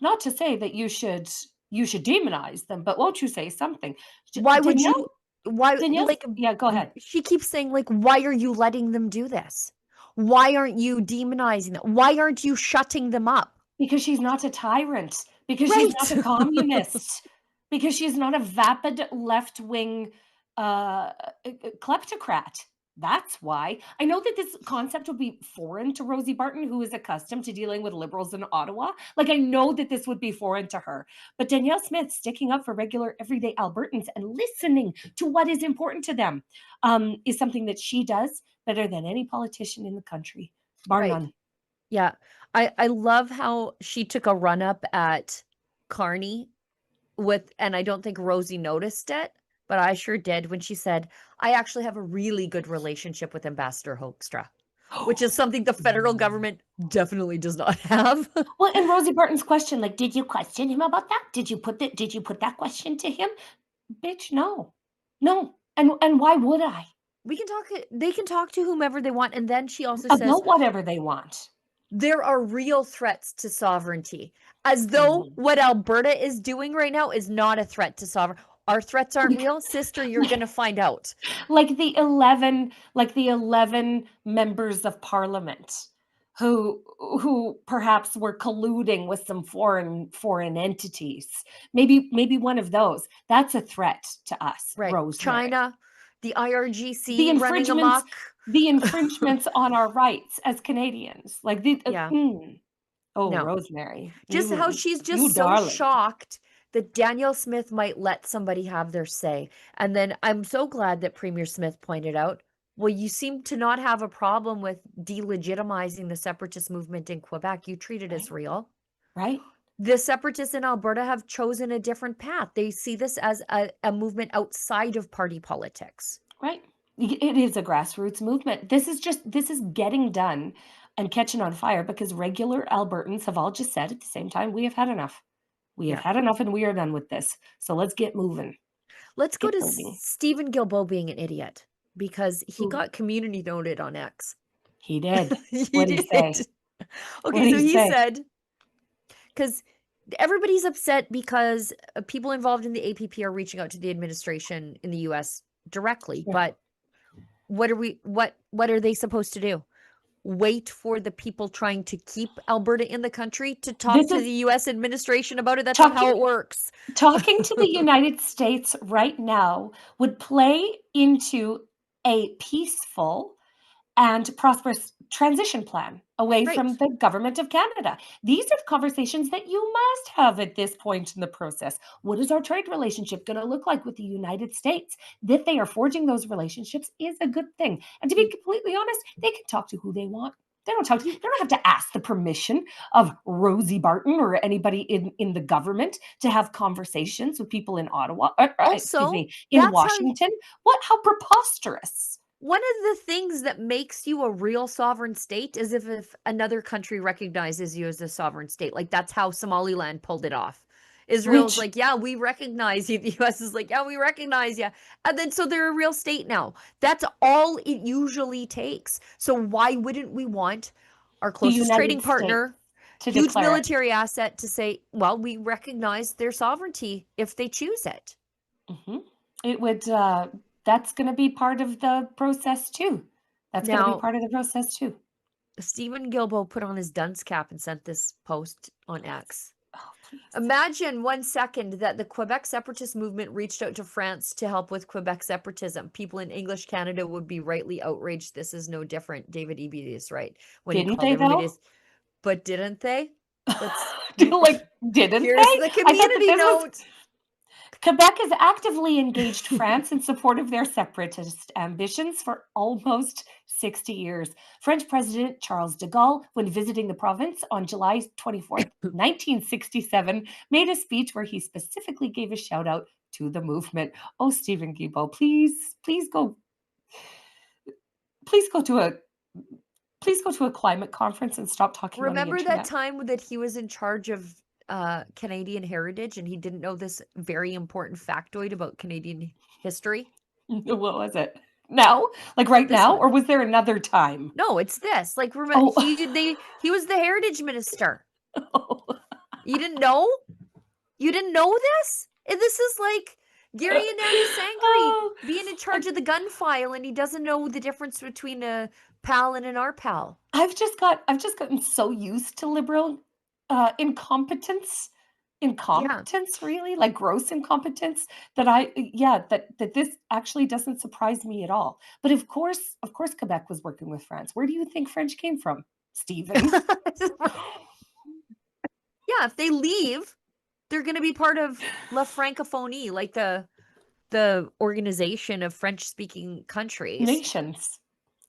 not to say that you should demonize them, but won't you say something? Why would Danielle? you? Why? Danielle? Yeah, go ahead. She keeps saying, like, why are you letting them do this? Why aren't you demonizing them? Why aren't you shutting them up? Because she's not a tyrant. Because she's not a communist. Because she's not a vapid left-wing kleptocrat. That's why. I know that this concept would be foreign to Rosie Barton, who is accustomed to dealing with Liberals in Ottawa. Like, I know that this would be foreign to her. But Danielle Smith sticking up for regular, everyday Albertans and listening to what is important to them is something that she does better than any politician in the country, bar none. Yeah. I love how she took a run up at Carney and I don't think Rosie noticed it. but I sure did when she said, I actually have a really good relationship with Ambassador Hoekstra, which is something the federal government definitely does not have. Well, and Rosie Barton's question, like, did you question him about that? Did you put that question to him? Bitch, no. No. And why would I? They can talk to whomever they want. And then she also says, About whatever they want. there are real threats to sovereignty, as though what Alberta is doing right now is not a threat to sovereignty. Our threats aren't real, sister. You're going to find out. Like the 11 members of parliament who perhaps were colluding with some foreign entities. Maybe one of those. That's a threat to us, Right. Rosemary. China, the IRGC running amok. The infringements on our rights as Canadians. Like the No. Rosemary. Just how she's just so darling. shocked that Danielle Smith might let somebody have their say. And then I'm so glad that Premier Smith pointed out, well, you seem to not have a problem with delegitimizing the separatist movement in Quebec. You treat it as real. Right. The separatists in Alberta have chosen a different path. They see this as a movement outside of party politics. Right. It is a grassroots movement. This is getting done and catching on fire because regular Albertans have all just said at the same time, we have had enough. We have had enough and we are done with this. So let's get moving. Let's go to Stephen Guilbeault being an idiot because he got community noted on X. He did. What did he say? Okay, so he said, because everybody's upset because people involved in the APP are reaching out to the administration in the US directly, but what are they supposed to do? Wait for the people trying to keep Alberta in the country to talk to the US administration about it? That's not how it works. Talking to the United States right now would play into a peaceful and prosperous transition plan away from the government of Canada. These are conversations that you must have at this point in the process. What is our trade relationship going to look like with the United States? That they are forging those relationships is a good thing. And to be completely honest, they can talk to who they want. They don't have to ask the permission of Rosie Barton or anybody in the government to have conversations with people in Ottawa. In Washington. How preposterous. One of the things that makes you a real sovereign state is if another country recognizes you as a sovereign state. Like, that's how Somaliland pulled it off. Israel's like, yeah, we recognize you. The US is like, yeah, we recognize you. And then so they're a real state now. That's all it usually takes. So why wouldn't we want our closest trading partner, huge military asset, to say, well, we recognize their sovereignty if they choose it? It would... that's going to be part of the process too. Stephen Guilbeault put on his dunce cap and sent this post on X. Imagine 1 second that the Quebec separatist movement reached out to France to help with Quebec separatism. People in English Canada would be rightly outraged. This is no different. David Eby is right. Didn't they though? But didn't they? Didn't Here's they? the community note. Quebec has actively engaged France in support of their separatist ambitions for almost 60 years. French President Charles de Gaulle, when visiting the province on July 24th, 1967, made a speech where he specifically gave a shout out to the movement. Oh, Stephen Guilbeault, please go to a climate conference and stop talking on the internet. Remember that time that he was in charge of Canadian heritage and he didn't know this very important factoid about Canadian history? What was it? Now? Like right now? Or was there another time? No, it's this. Like, remember, he was the heritage minister. You didn't know? You didn't know this? And this is like Gary Sangri being in charge of the gun file and he doesn't know the difference between a pal and an R-pal. I've just gotten so used to liberal incompetence, really, like gross incompetence, that this actually doesn't surprise me at all. But of course Quebec was working with France. Where do you think French came from, Stephen? Yeah, if they leave, they're going to be part of La Francophonie, like the organization of French-speaking countries. Nations.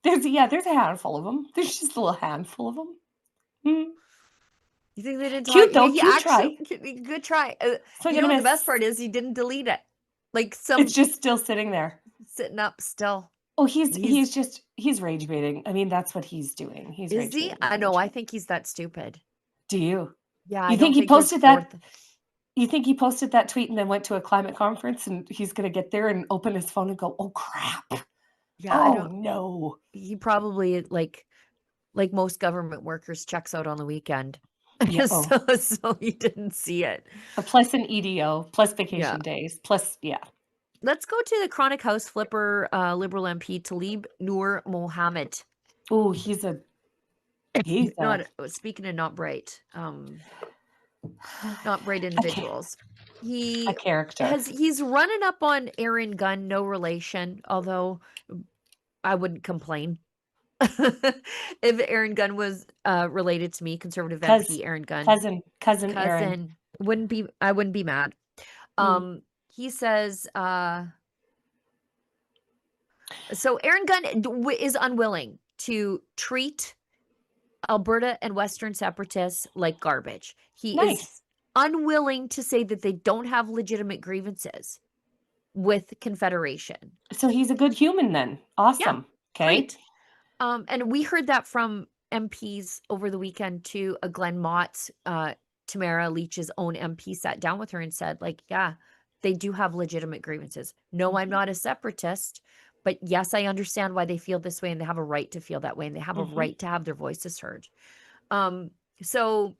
There's a handful of them. There's just a little handful of them. You think they didn't cute though? Good try. So you know what the best part is? He didn't delete it. Like It's just still sitting there. sitting up still. Oh, he's rage baiting. I mean, that's what he's doing. He's Is rage he? baiting. I know. I think he's that stupid. Do you? Yeah, You I think don't he think his posted that? fourth. You think he posted that tweet and then went to a climate conference and he's going to get there and open his phone and go, "Oh crap! Yeah, I Oh don't. no!" He probably like most government workers checks out on the weekend. Yeah. Oh. so he didn't see it. Plus an EDO, plus vacation Yeah. days, plus Let's go to the chronic house flipper, Liberal MP Talib Noor Mohammed. Oh, he's not speaking of not bright individuals. A character. He's running up on Aaron Gunn, no relation, although I wouldn't complain if Aaron Gunn was related to me, conservative MP Aaron Gunn. Cousin Aaron. I wouldn't be mad. He says so Aaron Gunn is unwilling to treat Alberta and Western separatists like garbage. He is unwilling to say that they don't have legitimate grievances with Confederation. So he's a good human then. Awesome. Yeah, great. And we heard that from MPs over the weekend too. Glenn Mott's, Tamara Leach's own MP sat down with her and said, like, yeah, they do have legitimate grievances. No, I'm not a separatist, but yes, I understand why they feel this way and they have a right to feel that way and they have a right to have their voices heard. So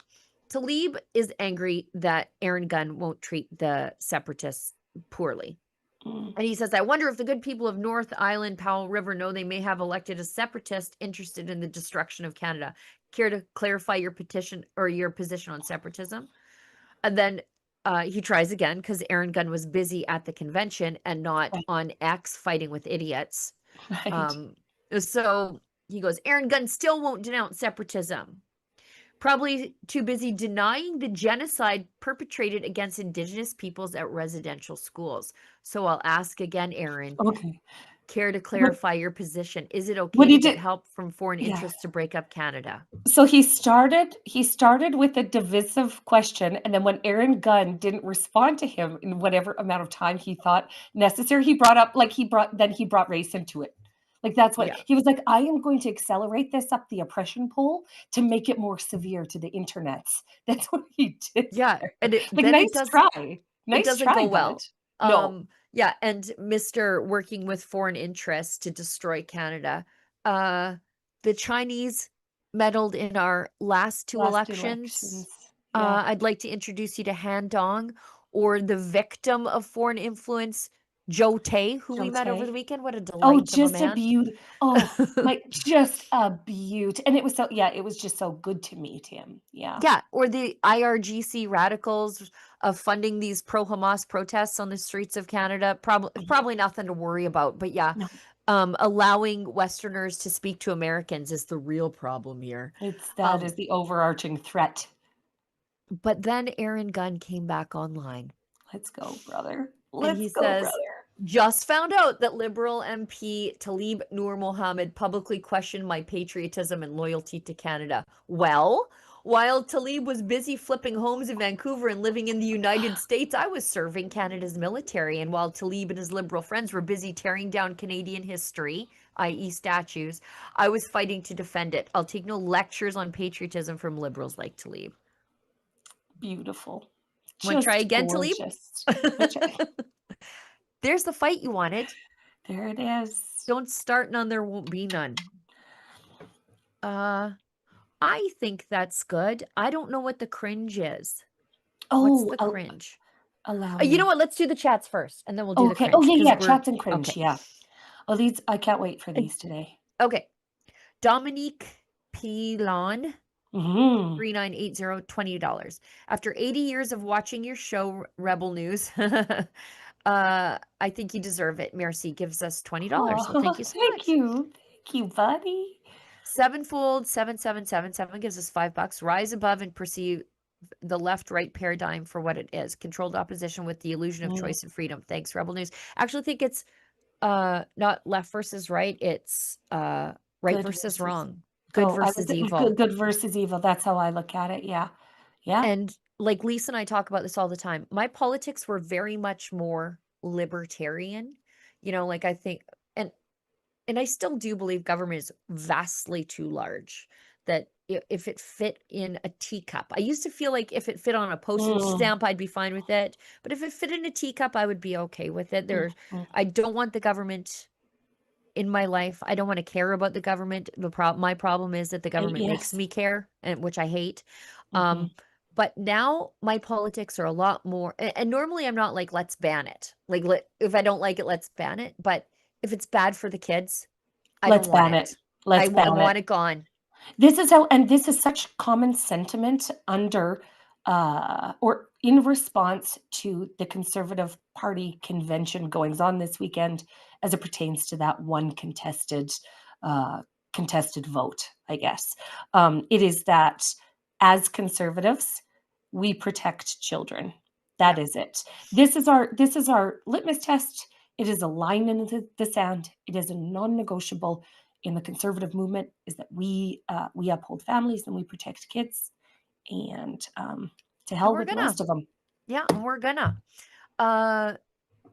Talib is angry that Aaron Gunn won't treat the separatists poorly. And he says, I wonder if the good people of North Island, Powell River know they may have elected a separatist interested in the destruction of Canada. Care to clarify your petition or your position on separatism? And then he tries again because Aaron Gunn was busy at the convention and not on X fighting with idiots. So he goes, Aaron Gunn still won't denounce separatism. Probably too busy denying the genocide perpetrated against Indigenous peoples at residential schools. So I'll ask again, Aaron. Okay. Care to clarify your position? Is it okay to get help from foreign interests to break up Canada? So he started with a divisive question, and then when Aaron Gunn didn't respond to him in whatever amount of time he thought necessary, he brought race into it. Like that's what he was like, I am going to accelerate this up the oppression pole to make it more severe to the internets. That's what he did. Yeah. And nice try. It doesn't go well. No. Yeah. And Mr. working with foreign interests to destroy Canada. The Chinese meddled in our last two elections. I'd like to introduce you to Han Dong, or the victim of foreign influence, Joe Tay, who we met over the weekend. What a delight. Oh, just a beaut. Oh, like just a beaut. And it was just so good to meet him. Yeah. Yeah. Or the IRGC radicals of funding these pro-Hamas protests on the streets of Canada. Probably nothing to worry about. But yeah, allowing Westerners to speak to Americans is the real problem here. That is the overarching threat. But then Aaron Gunn came back online. Let's go, brother. Let's go, brother. Just found out that Liberal MP Talib Noor Mohammed publicly questioned my patriotism and loyalty to Canada. Well, while Talib was busy flipping homes in Vancouver and living in the United States, I was serving Canada's military. And while Talib and his Liberal friends were busy tearing down Canadian history, i.e. statues, I was fighting to defend it. I'll take no lectures on patriotism from Liberals like Talib. Beautiful. Want to try again, Talib? There's the fight you wanted. There it is. Don't start none, there won't be none. I think that's good. I don't know what the cringe is. What's the cringe? Allow me. You know what? Let's do the chats first, and then we'll do the cringe. Oh, yeah, chats and cringe, yeah. Oh, these, I can't wait for these today. Okay. Dominique Pilon. 3980, $20. After 80 years of watching your show, Rebel News, I think you deserve it. Merci gives us $20. So thank you so much. Thank you, buddy. Sevenfold 7777 gives us $5. Rise above and perceive the left-right paradigm for what it is. Controlled opposition with the illusion of choice and freedom. Thanks, Rebel News. Actually, I think it's not left versus right. It's right versus wrong. Good versus evil. Good versus evil. That's how I look at it. Yeah. Yeah. And like Lise and I talk about this all the time. My politics were very much more libertarian. You know, like I think, and I still do believe government is vastly too large, that if it fit in a teacup, I used to feel like if it fit on a postage stamp, I'd be fine with it. But if it fit in a teacup, I would be okay with it. I don't want the government in my life. I don't want to care about the government. My problem is that the government makes me care, and which I hate. But now my politics are a lot more, and normally I'm not like, let's ban it. Like, if I don't like it, let's ban it. But if it's bad for the kids, I don't want it. I want it gone. This is how, and this is such common sentiment under or in response to the Conservative Party convention goings on this weekend as it pertains to that one contested vote, I guess. It is that as Conservatives, we protect children. That is it. This is our litmus test. It is a line in the sand. It is a non-negotiable in the Conservative movement, is that we uphold families and we protect kids, and to hell with the rest of them. Yeah, and we're gonna.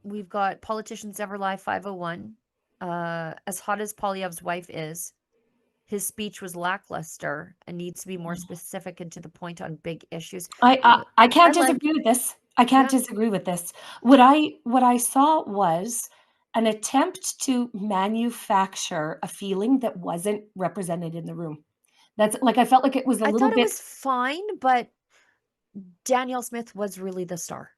We've got Politicians Never Lie 501. As hot as Poilievre's wife is, his speech was lackluster and needs to be more specific and to the point on big issues. I can't disagree with this. I can't disagree with this. What I saw was an attempt to manufacture a feeling that wasn't represented in the room. That's like, I felt like it was a little bit. I thought it was fine, but Danielle Smith was really the star.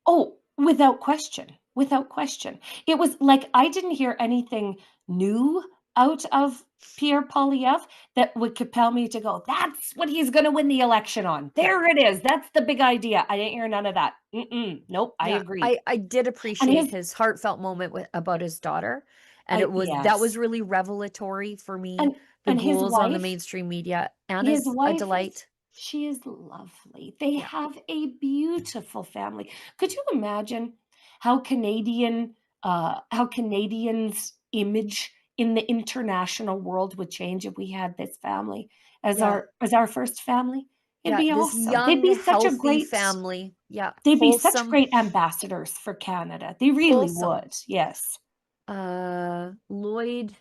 Oh, without question. Without question. It was like, I didn't hear anything new out of Pierre Poilievre that would compel me to go, that's what he's going to win the election on. There it is. That's the big idea. I didn't hear none of that. Nope. I agree. I did appreciate his heartfelt moment about his daughter. And that was really revelatory for me. The ghouls on the mainstream media. Anna's a delight. She is lovely. They have a beautiful family. Could you imagine how Canadians' image in the international world would change if we had this family as our first family? It'd be awesome. Young, they'd be such a great family. Yeah. They'd be such great ambassadors for Canada. They really would. Yes. Lloyd.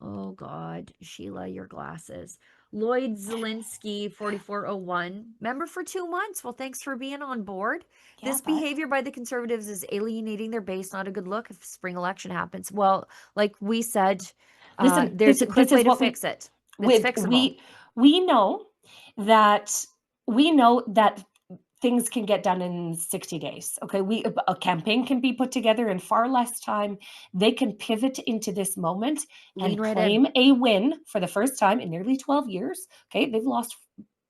Oh God, Sheila, your glasses. Lloyd Zielinski, 4401. Member for 2 months. Well, thanks for being on board. This behavior by the Conservatives is alienating their base. Not a good look if spring election happens. Well, like we said, there's a quick way to fix it. It's fixable. We know that things can get done in 60 days. Okay. A campaign can be put together in far less time. They can pivot into this moment and claim a win for the first time in nearly 12 years. Okay. They've lost,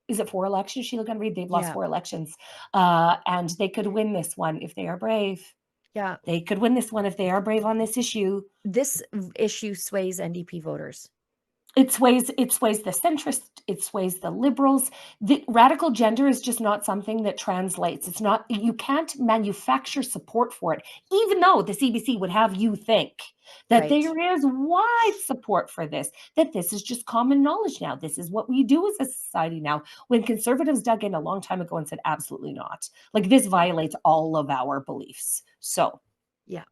is it 4 elections, Sheila Gunn Reid? They've lost 4 elections. And they could win this one if they are brave. Yeah. They could win this one if they are brave on this issue. This issue sways NDP voters. It sways the centrist, it sways the liberals. The radical gender is just not something that translates. It's not, you can't manufacture support for it, even though the CBC would have you think that there is wide support for this, that this is just common knowledge now. This is what we do as a society now. When Conservatives dug in a long time ago and said, absolutely not. Like, this violates all of our beliefs. So, yeah.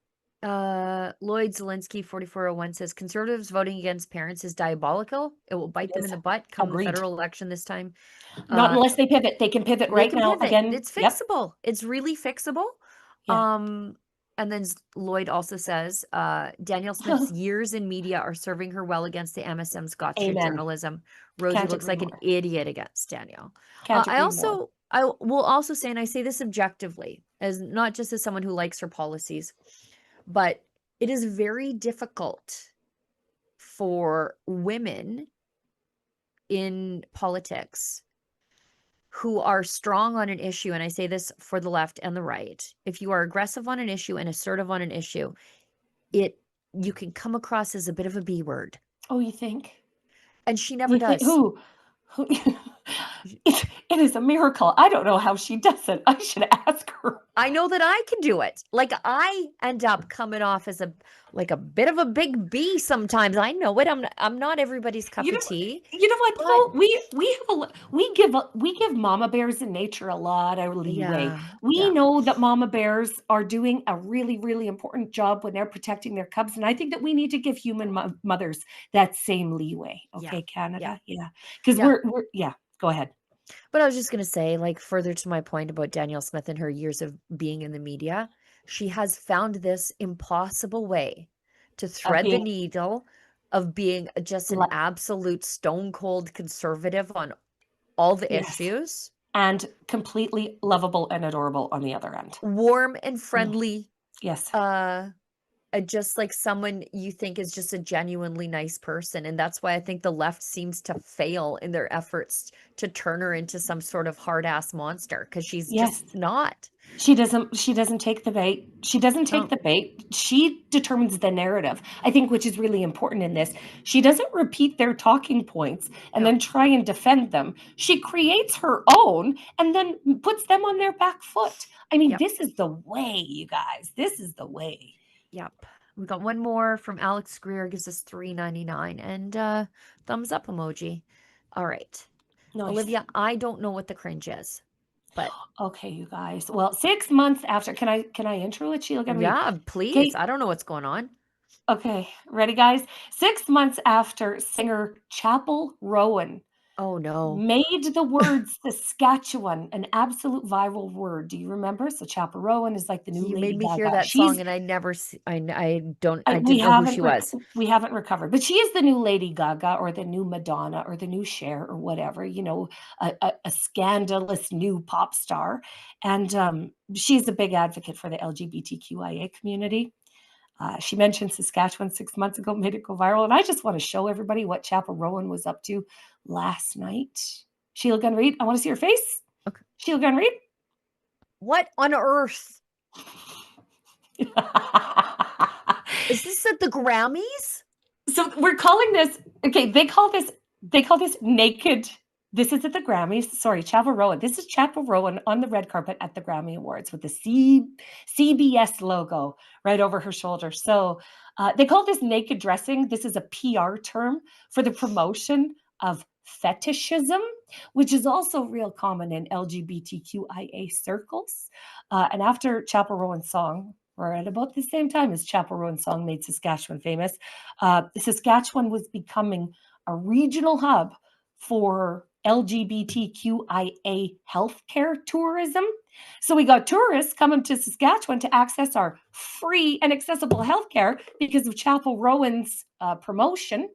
Lloyd Zielinski, 4401 says, Conservatives voting against parents is diabolical. It will bite them in the butt come the federal election this time. Not unless they pivot. They can pivot now. Again, it's fixable. It's really fixable. Yeah. And then Lloyd also says, Danielle Smith's years in media are serving her well against the MSM's gotcha journalism. Rosie looks like an idiot against Danielle. I will also say, and I say this objectively, as not just as someone who likes her policies, but it is very difficult for women in politics who are strong on an issue, and I say this for the left and the right. If you are aggressive on an issue and assertive on an issue, you can come across as a bit of a B word. Oh, you think? And she never does. Who? It is a miracle. I don't know how she does it. I should ask her. I know that I can do it. Like, I end up coming off as a bit of a big B sometimes. I know it. I'm not everybody's cup of tea. You know what? Though? We give give mama bears in nature a lot of leeway. Yeah, We yeah. know that mama bears are doing a really, really important job when they're protecting their cubs, and I think that we need to give human mothers that same leeway. Yeah, Okay, Canada, yeah, yeah, because yeah. we're yeah. Go ahead. But I was just gonna say, like, further to my point about Danielle Smith and her years of being in the media, she has found this impossible way to thread the Being needle of being just an like absolute stone cold conservative on all the yes, issues, and completely lovable and adorable on the other end. warm and friendly, Yes. just like someone you think is just a genuinely nice person. And that's why I think the left seems to fail in their efforts to turn her into some sort of hard ass monster, because she's Yes. just not. She doesn't take the bait. She doesn't take the bait. She determines the narrative, I think, which is really important in this. She doesn't repeat their talking points and then try and defend them. She creates her own and then puts them on their back foot. I mean, this is the way, you guys. This is the way. Yep. We got one more from Alex Greer, gives us $3.99 and thumbs up emoji. All right. Nice. Olivia, I don't know what the cringe is, but okay, you guys. Well, 6 months after, can I intro it, Sheila? yeah, please. I don't know what's going on. Okay, ready, guys? 6 months after singer Chapel Rowan made the word Saskatchewan an absolute viral word. Do you remember? So Chapel Rowan is like the new Lady Gaga. You made me hear that song, and I never, I didn't know who she was. We haven't recovered, but she is the new Lady Gaga or the new Madonna or the new Cher or whatever, you know, a scandalous new pop star. And she's a big advocate for the LGBTQIA community. She mentioned Saskatchewan 6 months ago, made it go viral. And I just want to show everybody what Chapel Rowan was up to last night. Sheila Gunn Reid, I want to see your face. Okay. Sheila Gunn Reid. What on earth? Is this at the Grammys? So we're calling this, okay, they call this naked. This is at the Grammys. Sorry, Chapel Rowan. This is Chapel Rowan on the red carpet at the Grammy Awards with the CBS logo right over her shoulder. So they call this naked dressing. This is a PR term for the promotion of fetishism, which is also real common in LGBTQIA circles. And after Chapel Rowan's song, or at about the same time as Chapel Rowan's song made Saskatchewan famous, Saskatchewan was becoming a regional hub for LGBTQIA healthcare tourism. So we got tourists coming to Saskatchewan to access our free and accessible healthcare because of Chapel Rowan's promotion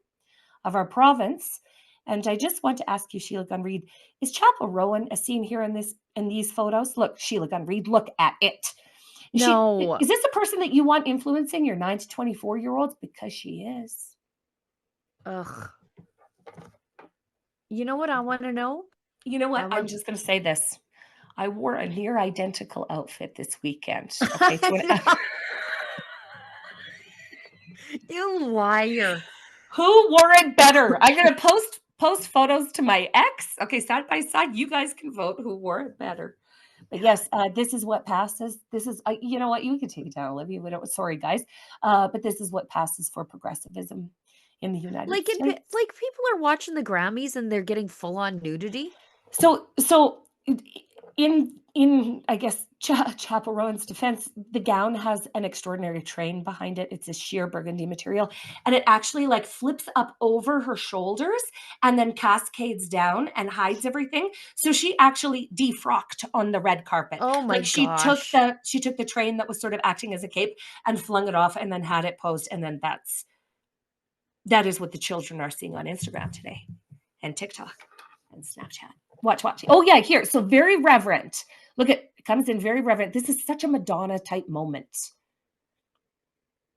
of our province. And I just want to ask you, Sheila Gunn Reid, is Chapel Rowan as seen here in these photos? Look, Sheila Gunn Reid, look at it. No. Is this a person that you want influencing your 9 to 24-year-olds? Because she is. Ugh. You know what I want to know? You know what? I'm just going to say this. I wore a near identical outfit this weekend. Okay, you liar. Who wore it better? I'm going to post photos to my ex. Okay, side by side, you guys can vote who wore it better. But yes, this is what passes. This is, you know what? You can take it down, Olivia. Sorry, guys. But this is what passes for progressivism in the United States. Like people are watching the Grammys and they're getting full on nudity. So in I guess Chapel Rowan's defense, the gown has an extraordinary train behind it. It's a sheer burgundy material, and it actually like flips up over her shoulders and then cascades down and hides everything. So she actually defrocked on the red carpet. Oh my gosh. She took the train that was sort of acting as a cape and flung it off and then had it posed, and then that is what the children are seeing on Instagram today and TikTok and Snapchat. Watch. Oh yeah, here. So very reverent. Look at, it comes in very reverent. This is such a Madonna type moment.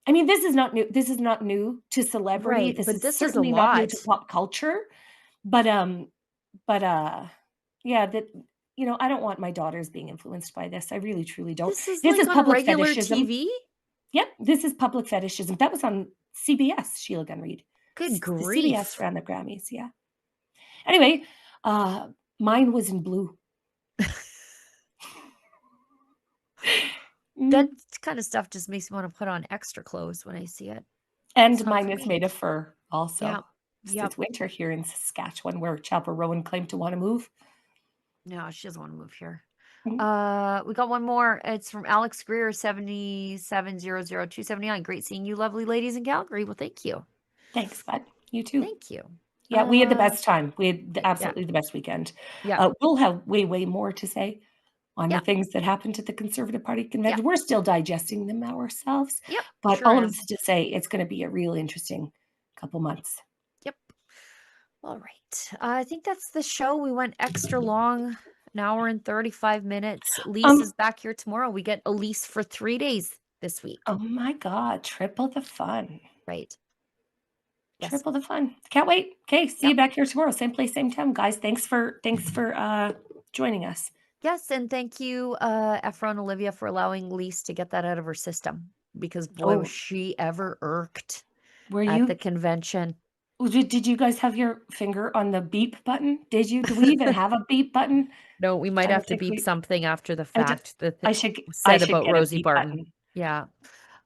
I mean, this is not new. This is not new to celebrity. Right, this but is this certainly is a not new lot. to pop culture. But yeah, that, you know, I don't want my daughters being influenced by this. I really truly don't. This is on public regular fetishism. TV? Yep, this is public fetishism. That was on CBS, Sheila Gunn Reid. Good grief. CBS ran the Grammys, yeah. Anyway, mine was in blue. That kind of stuff just makes me want to put on extra clothes when I see it. And mine is made of fur also. Yeah. It's winter here in Saskatchewan, where Chapel Rowan claimed to want to move. No, she doesn't want to move here. Mhm. We got one more. It's from Alex Greer, 7700279. Great seeing you, lovely ladies in Calgary. Well, thank you. Thanks, bud. You too. Thank you. Yeah, we had the best time. We had absolutely the best weekend. Yeah. We'll have way, way more to say on Yeah. the things that happened at the Conservative Party convention. Yeah. We're still digesting them ourselves. Yep. But Sure all of am. this to say, it's going to be a real interesting couple months. Yep. All right. I think that's the show. We went extra long, an hour and 35 minutes. Lise is back here tomorrow. We get Elise for 3 days this week. Oh my God, triple the fun. Right. Yes. Triple the fun. Can't wait. Okay, see you back here tomorrow. Same place, same time, guys. Thanks for joining us. Yes, and thank you, Efron Olivia, for allowing Lise to get that out of her system. Because boy, was she ever irked at the convention. Did you guys have your finger on the beep button? Did you? Do we even have a beep button? No, we might have to beep something after the fact that I should said about get a Rosie beep Barton. button. Yeah.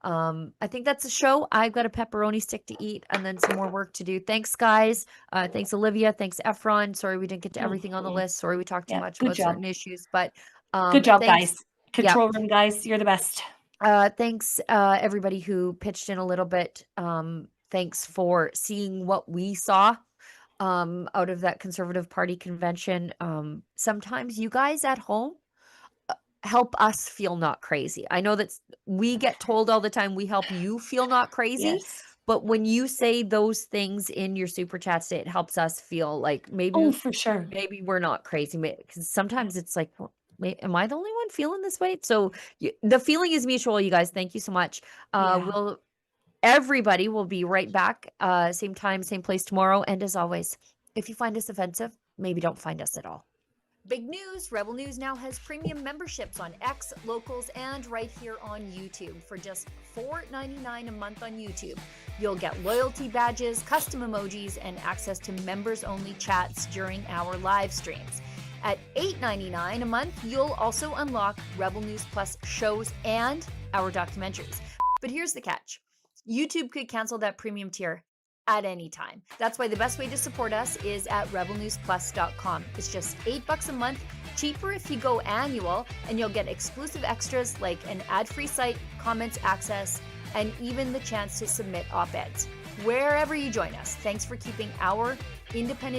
I think that's a show. I've got a pepperoni stick to eat and then some more work to do. Thanks, guys. Thanks, Olivia. Thanks, Efron. Sorry we didn't get to everything on the list. Sorry we talked too much about certain issues, but good job, thanks. guys. Control room, guys. You're the best. Thanks, everybody who pitched in a little bit. Thanks for seeing what we saw out of that Conservative Party convention. Sometimes you guys at home help us feel not crazy. I know that we get told all the time we help you feel not crazy, but when you say those things in your super chats, it helps us feel like maybe for sure. Maybe we're not crazy, because sometimes it's like, well, am I the only one feeling this way? So the feeling is mutual, you guys. Thank you so much. Everybody will be right back, same time, same place tomorrow. And as always, if you find us offensive, maybe don't find us at all. Big news, Rebel News now has premium memberships on X, Locals, and right here on YouTube. For just $4.99 a month on YouTube, you'll get loyalty badges, custom emojis, and access to members-only chats during our live streams. At $8.99 a month, you'll also unlock Rebel News Plus shows and our documentaries. But here's the catch. YouTube could cancel that premium tier at any time. That's why the best way to support us is at rebelnewsplus.com. It's just $8 a month, cheaper if you go annual, and you'll get exclusive extras like an ad-free site, comments access, and even the chance to submit op-eds. Wherever you join us, thanks for keeping our independent